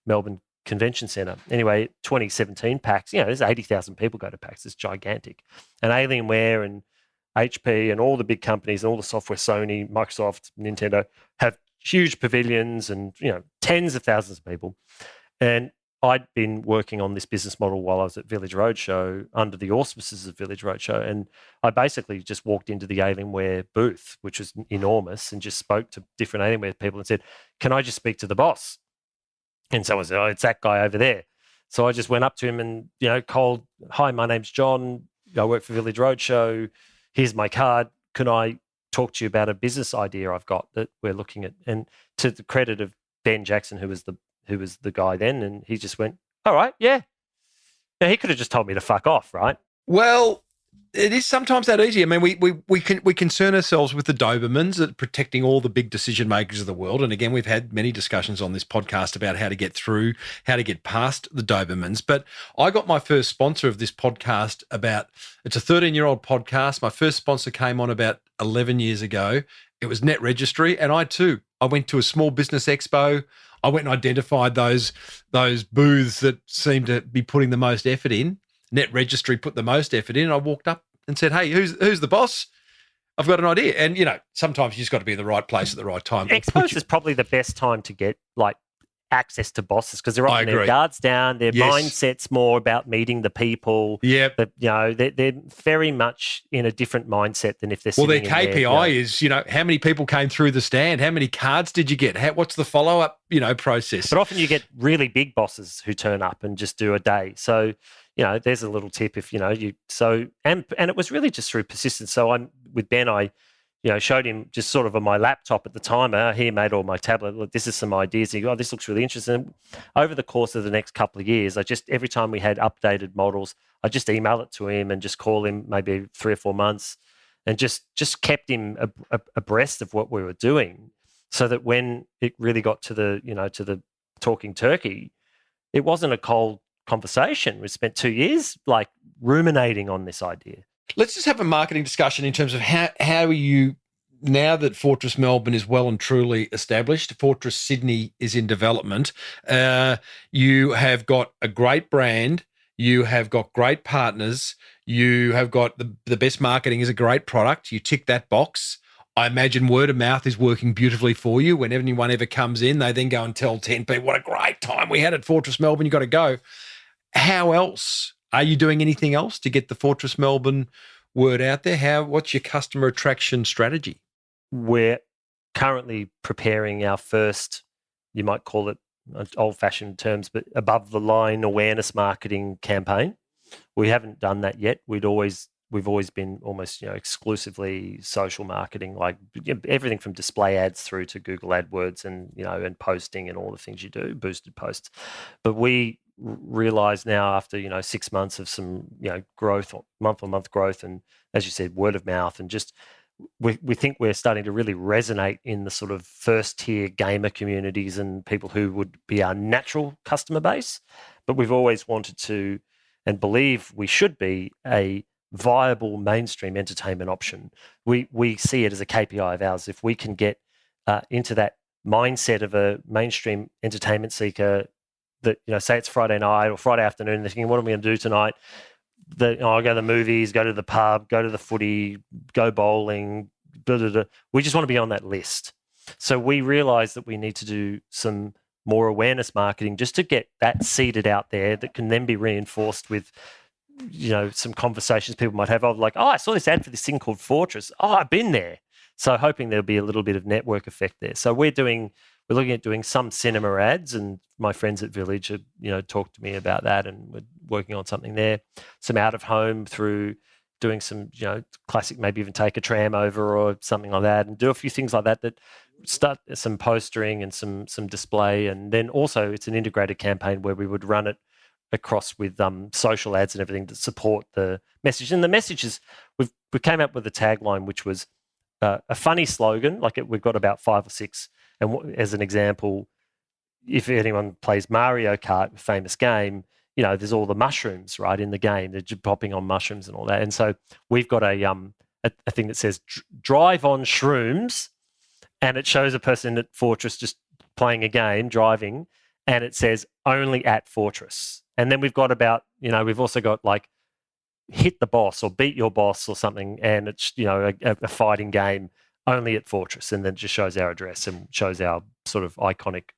Melbourne Convention Centre. Anyway, 2017 PAX, there's 80,000 people go to PAX. It's gigantic. And Alienware and HP and all the big companies and all the software, Sony, Microsoft, Nintendo, have huge pavilions and, tens of thousands of people. And I'd been working on this business model while I was at Village Roadshow under the auspices of Village Roadshow. And I basically just walked into the Alienware booth, which was enormous, and just spoke to different Alienware people and said, can I just speak to the boss? And someone said, oh, it's that guy over there. So I just went up to him and, called, hi, my name's John. I work for Village Roadshow. Here's my card. Can I talk to you about a business idea I've got that we're looking at? And to the credit of Ben Jackson, who was the guy then, and he just went, all right, yeah. Now, he could have just told me to fuck off, right? Well, it is sometimes that easy. We concern ourselves with the Dobermans at protecting all the big decision makers of the world. And again, we've had many discussions on this podcast about how to get through, how to get past the Dobermans. But I got my first sponsor of this podcast it's a 13-year-old podcast. My first sponsor came on about 11 years ago. It was Net Registry. And I went to a small business expo. I went and identified those booths that seemed to be putting the most effort in. Net Registry put the most effort in. I walked up and said, hey, who's the boss? I've got an idea. And, sometimes you just got to be in the right place at the right time. Expos is probably the best time to get access to bosses because they're I often their agree. guards down. Their Yes. mindset's more about meeting the people. Yep. That, they're very much in a different mindset than if they're Well, sitting their in KPI is, how many people came through the stand? How many cards did you get? What's the follow-up, process? But often you get really big bosses who turn up and just do a day. So, there's a little tip if, and it was really just through persistence. So with Ben, I showed him just sort of on my laptop at the time, here, mate, or my tablet, look, this is some ideas. He goes, this looks really interesting. And over the course of the next couple of years, every time we had updated models, I just email it to him and just call him maybe 3 or 4 months and just kept him abreast of what we were doing so that when it really got to the talking turkey, it wasn't a cold conversation. We spent 2 years ruminating on this idea. Let's just have a marketing discussion in terms of how are you, now that Fortress Melbourne is well and truly established, Fortress Sydney is in development, you have got a great brand, you have got great partners, you have got the best marketing is a great product, you tick that box. I imagine word of mouth is working beautifully for you. When anyone ever comes in, they then go and tell 10 people, what a great time we had at Fortress Melbourne, you got to go. How else? Are you doing anything else to get the Fortress Melbourne word out there? What's your customer attraction strategy? We're currently preparing our first, you might call it old-fashioned terms, but above-the-line awareness marketing campaign. We haven't done that yet. We've always been almost exclusively social marketing, like everything from display ads through to Google AdWords and posting and all the things you do, boosted posts. But we realize now after 6 months of some growth, month-on-month growth, and as you said, word of mouth, and just we think we're starting to really resonate in the sort of first tier gamer communities and people who would be our natural customer base. But we've always wanted to and believe we should be a viable mainstream entertainment option. We see it as a KPI of ours. If we can get into that mindset of a mainstream entertainment seeker, that say it's Friday night or Friday afternoon, they're thinking, what am I going to do tonight? I'll go to the movies, go to the pub, go to the footy, go bowling. Blah, blah, blah. We just want to be on that list. So we realize that we need to do some more awareness marketing just to get that seeded out there that can then be reinforced with some conversations people might have of like, I saw this ad for this thing called Fortress. I've been there. So hoping there'll be a little bit of network effect there. So we're looking at doing some cinema ads, and my friends at Village have, talked to me about that, and we're working on something there. Some out of home through doing some, classic, maybe even take a tram over or something like that, and do a few things like that start some postering and some display. And then also it's an integrated campaign where we would run it across with social ads and everything to support the message. And the message is we came up with a tagline, which was a funny slogan. We've got about 5 or 6. And as an example, if anyone plays Mario Kart, a famous game, there's all the mushrooms, right, in the game. They're just popping on mushrooms and all that. And so we've got a thing that says drive on shrooms, and it shows a person at Fortress just playing a game, driving, and it says only at Fortress. And then we've got we've also got hit the boss or beat your boss or something, and it's, a fighting game only at Fortress, and then just shows our address and shows our sort of iconic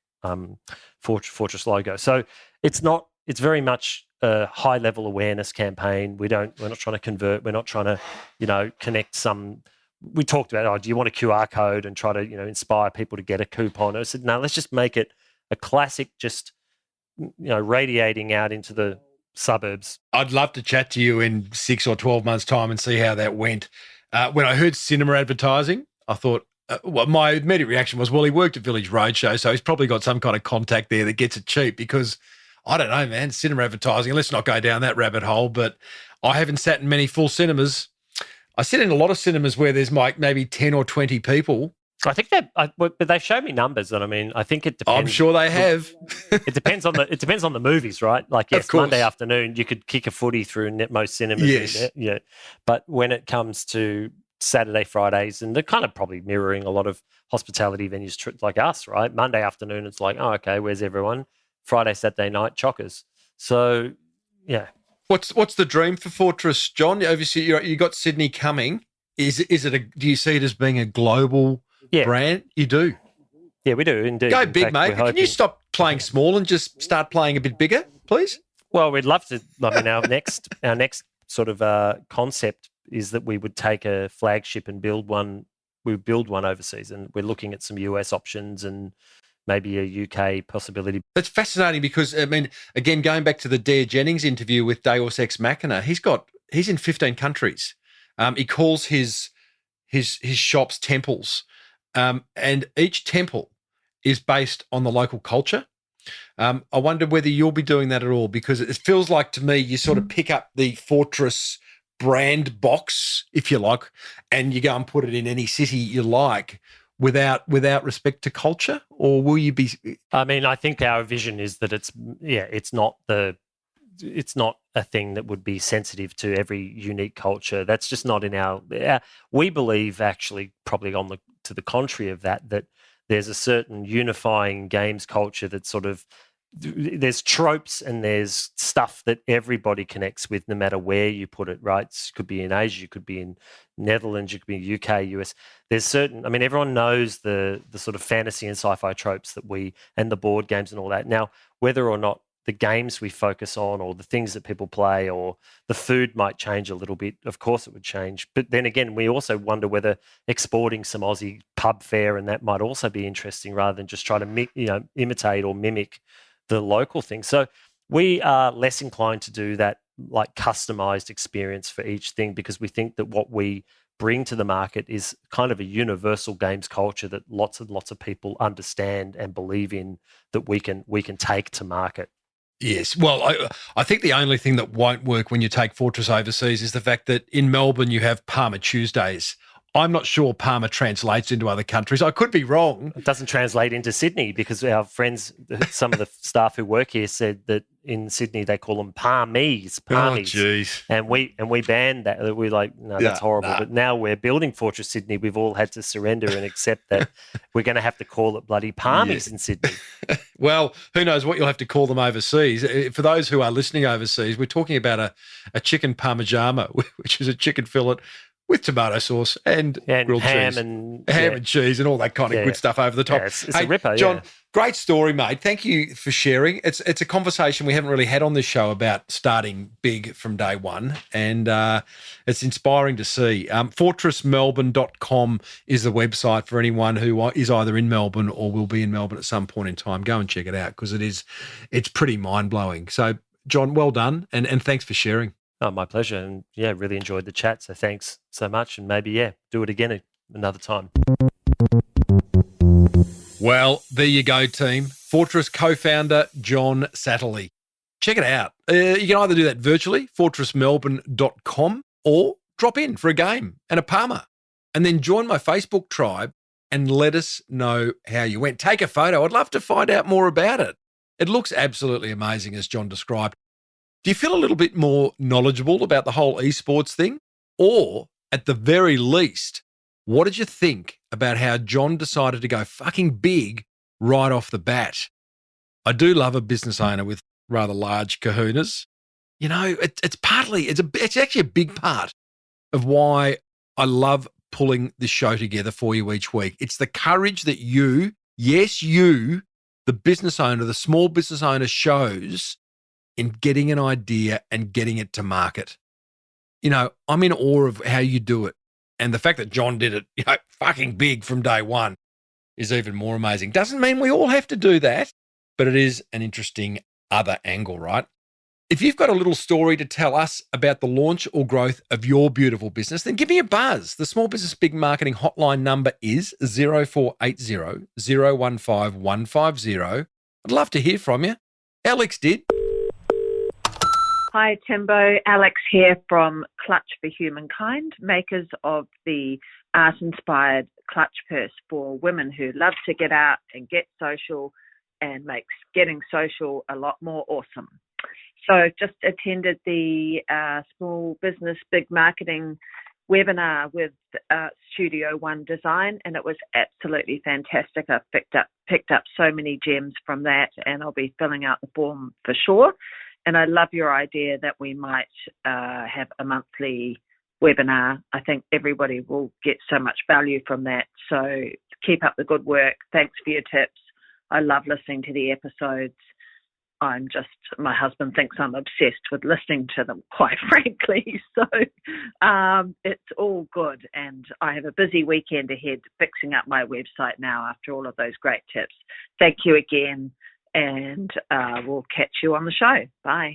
Fortress logo. So it's very much a high level awareness campaign. We're not trying to convert. We're not trying to, connect some. We talked about, do you want a QR code and try to, inspire people to get a coupon? I said, no, let's just make it a classic, just, radiating out into the suburbs. I'd love to chat to you in 6 or 12 months' time and see how that went. When I heard cinema advertising, I thought, my immediate reaction was, well, he worked at Village Roadshow, so he's probably got some kind of contact there that gets it cheap, because I don't know, man, cinema advertising, let's not go down that rabbit hole, but I haven't sat in many full cinemas. I sit in a lot of cinemas where there's maybe 10 or 20 people. I think but they've shown me numbers, and I mean, I think it depends. I'm sure they have. It depends on the movies, right? Yes, Monday afternoon you could kick a footy through most cinemas. Yes. Yeah. But when it comes to Saturday, Fridays, and they're kind of probably mirroring a lot of hospitality venues like us, right? Monday afternoon, it's like, oh, okay, where's everyone? Friday, Saturday night, chockers. So, yeah. What's the dream for Fortress, John? Obviously, you got Sydney coming. Do you see it as being a global brand? You do? Yeah, we do indeed. Go In big, fact, mate. we're Can you hoping- stop playing small and just start playing a bit bigger, please? Well, we'd love to. I mean, our next sort of concept is that we would take a flagship and build one. We would build one overseas, and we're looking at some US options and maybe a UK possibility. That's fascinating because, I mean, again, going back to the Dare Jennings interview with Deus Ex Machina, he's in 15 countries. He calls his shops temples, and each temple is based on the local culture. I wonder whether you'll be doing that at all, because it feels like to me you sort of pick up the Fortress brand box, if you like, and you go and put it in any city you like without respect to culture, or will you be? I mean, I think our vision is that it's not a thing that would be sensitive to every unique culture. That's just not in our. We believe actually probably to the contrary of that there's a certain unifying games culture that sort of. There's tropes and there's stuff that everybody connects with no matter where you put it, right? It could be in Asia, you could be in Netherlands, you could be UK, US. There's certain, I mean, everyone knows the sort of fantasy and sci-fi tropes and the board games and all that. Now, whether or not the games we focus on or the things that people play or the food might change a little bit, of course it would change. But then again, we also wonder whether exporting some Aussie pub fare and that might also be interesting rather than just try to imitate or mimic the local thing. So we are less inclined to do that like customized experience for each thing, because we think that what we bring to the market is kind of a universal games culture that lots and lots of people understand and believe in, that we can take to market. Yes. Well, I think the only thing that won't work when you take Fortress overseas is the fact that in Melbourne you have Parma Tuesdays. I'm not sure Parma translates into other countries. I could be wrong. It doesn't translate into Sydney, because our friends, some of the staff who work here, said that in Sydney they call them palmies. Oh, jeez. And we banned that. We're like, no, that's horrible. But now we're building Fortress Sydney. We've all had to surrender and accept that we're going to have to call it bloody palmies in Sydney. Well, who knows what you'll have to call them overseas. For those who are listening overseas, we're talking about a chicken parmigiana, which is a chicken fillet with tomato sauce and grilled ham cheese. And cheese and all that kind of good stuff over the top. Yeah, it's a ripper, John, great story, mate. Thank you for sharing. It's a conversation we haven't really had on this show about starting big from day one, and it's inspiring to see. FortressMelbourne.com is the website for anyone who is either in Melbourne or will be in Melbourne at some point in time. Go and check it out, because it's pretty mind-blowing. So, John, well done, and thanks for sharing. Oh, my pleasure. And really enjoyed the chat. So thanks so much. And maybe, do it again another time. Well, there you go, team. Fortress co-founder John Satterley. Check it out. You can either do that virtually, fortressmelbourne.com, or drop in for a game and a Parma. And then join my Facebook tribe and let us know how you went. Take a photo. I'd love to find out more about it. It looks absolutely amazing, as John described. Do you feel a little bit more knowledgeable about the whole eSports thing? Or, at the very least, what did you think about how John decided to go fucking big right off the bat? I do love a business owner with rather large kahunas. You know, it's actually a big part of why I love pulling this show together for you each week. It's the courage that you, the business owner, the small business owner, shows in getting an idea and getting it to market. You know, I'm in awe of how you do it. And the fact that John did it, fucking big from day one is even more amazing. Doesn't mean we all have to do that, but it is an interesting other angle, right? If you've got a little story to tell us about the launch or growth of your beautiful business, then give me a buzz. The Small Business Big Marketing hotline number is 0480 015 150. I'd love to hear from you. Alex did. Hi, Timbo. Alex here from Clutch for Humankind, makers of the art-inspired clutch purse for women who love to get out and get social and makes getting social a lot more awesome. So just attended the Small Business Big Marketing webinar with Studio One Design, and it was absolutely fantastic. I've picked up so many gems from that, and I'll be filling out the form for sure. And I love your idea that we might have a monthly webinar. I think everybody will get so much value from that. So keep up the good work. Thanks for your tips. I love listening to the episodes. My husband thinks I'm obsessed with listening to them, quite frankly. So it's all good. And I have a busy weekend ahead fixing up my website now after all of those great tips. Thank you again. And we'll catch you on the show. Bye.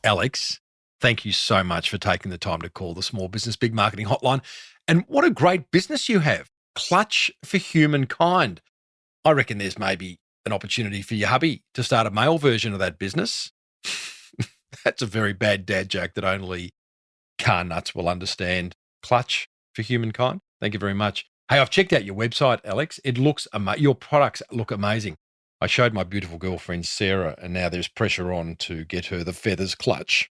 Alex, thank you so much for taking the time to call the Small Business Big Marketing Hotline. And what a great business you have. Clutch for Humankind. I reckon there's maybe an opportunity for your hubby to start a male version of that business. That's a very bad dad joke that only car nuts will understand. Clutch for Humankind. Thank you very much. Hey, I've checked out your website, Alex. It looks your products look amazing. I showed my beautiful girlfriend, Sarah, and now there's pressure on to get her the Feathers clutch.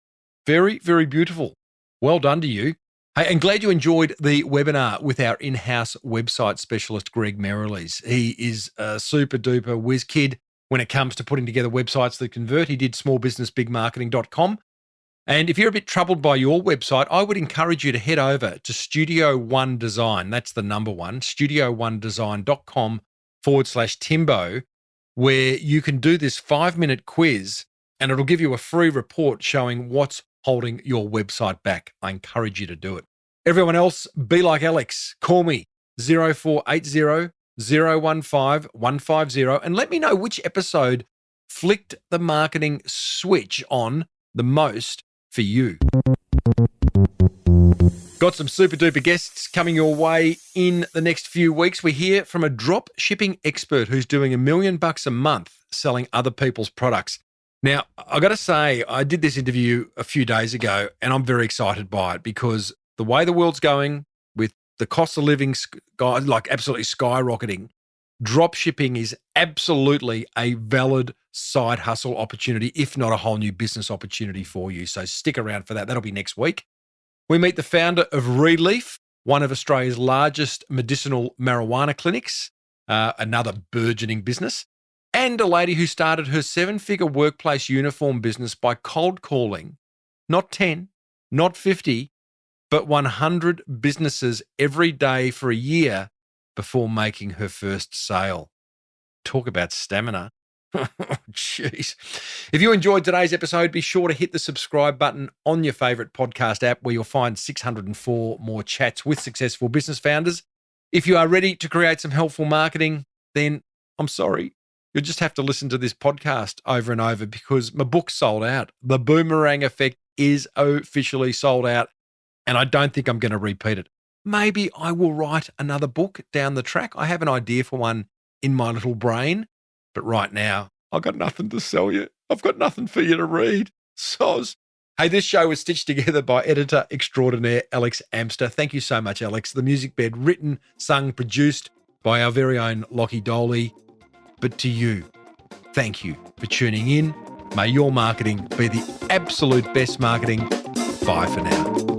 Very, very beautiful. Well done to you. Hey, and glad you enjoyed the webinar with our in-house website specialist, Greg Merrilees. He is a super duper whiz kid when it comes to putting together websites that convert. He did smallbusinessbigmarketing.com. And if you're a bit troubled by your website, I would encourage you to head over to Studio One Design. That's the number one, studionedesign.com/Timbo, where you can do this 5-minute quiz and it'll give you a free report showing what's holding your website back. I encourage you to do it. Everyone else, be like Alex. Call me 0480 015 150 and let me know which episode flicked the marketing switch on the most for you. Got some super duper guests coming your way in the next few weeks. We hear from a drop shipping expert who's doing $1 million a month selling other people's products. Now, I got to say, I did this interview a few days ago and I'm very excited by it because the way the world's going with the cost of living absolutely skyrocketing, drop shipping is absolutely a valid side hustle opportunity, if not a whole new business opportunity for you. So stick around for that. That'll be next week. We meet the founder of Reid, one of Australia's largest medicinal marijuana clinics, another burgeoning business, and a lady who started her 7-figure workplace uniform business by cold calling, not 10, not 50, but 100 businesses every day for a year before making her first sale. Talk about stamina. Jeez. If you enjoyed today's episode, be sure to hit the subscribe button on your favorite podcast app where you'll find 604 more chats with successful business founders. If you are ready to create some helpful marketing, then I'm sorry. You'll just have to listen to this podcast over and over because my book's sold out. The Boomerang Effect is officially sold out, and I don't think I'm going to repeat it. Maybe I will write another book down the track. I have an idea for one in my little brain, but right now, I've got nothing to sell you. I've got nothing for you to read. Soz. Hey, this show was stitched together by editor extraordinaire Alex Amster. Thank you so much, Alex. The music bed written, sung, produced by our very own Lockie Doley. But to you, thank you for tuning in. May your marketing be the absolute best marketing. Bye for now.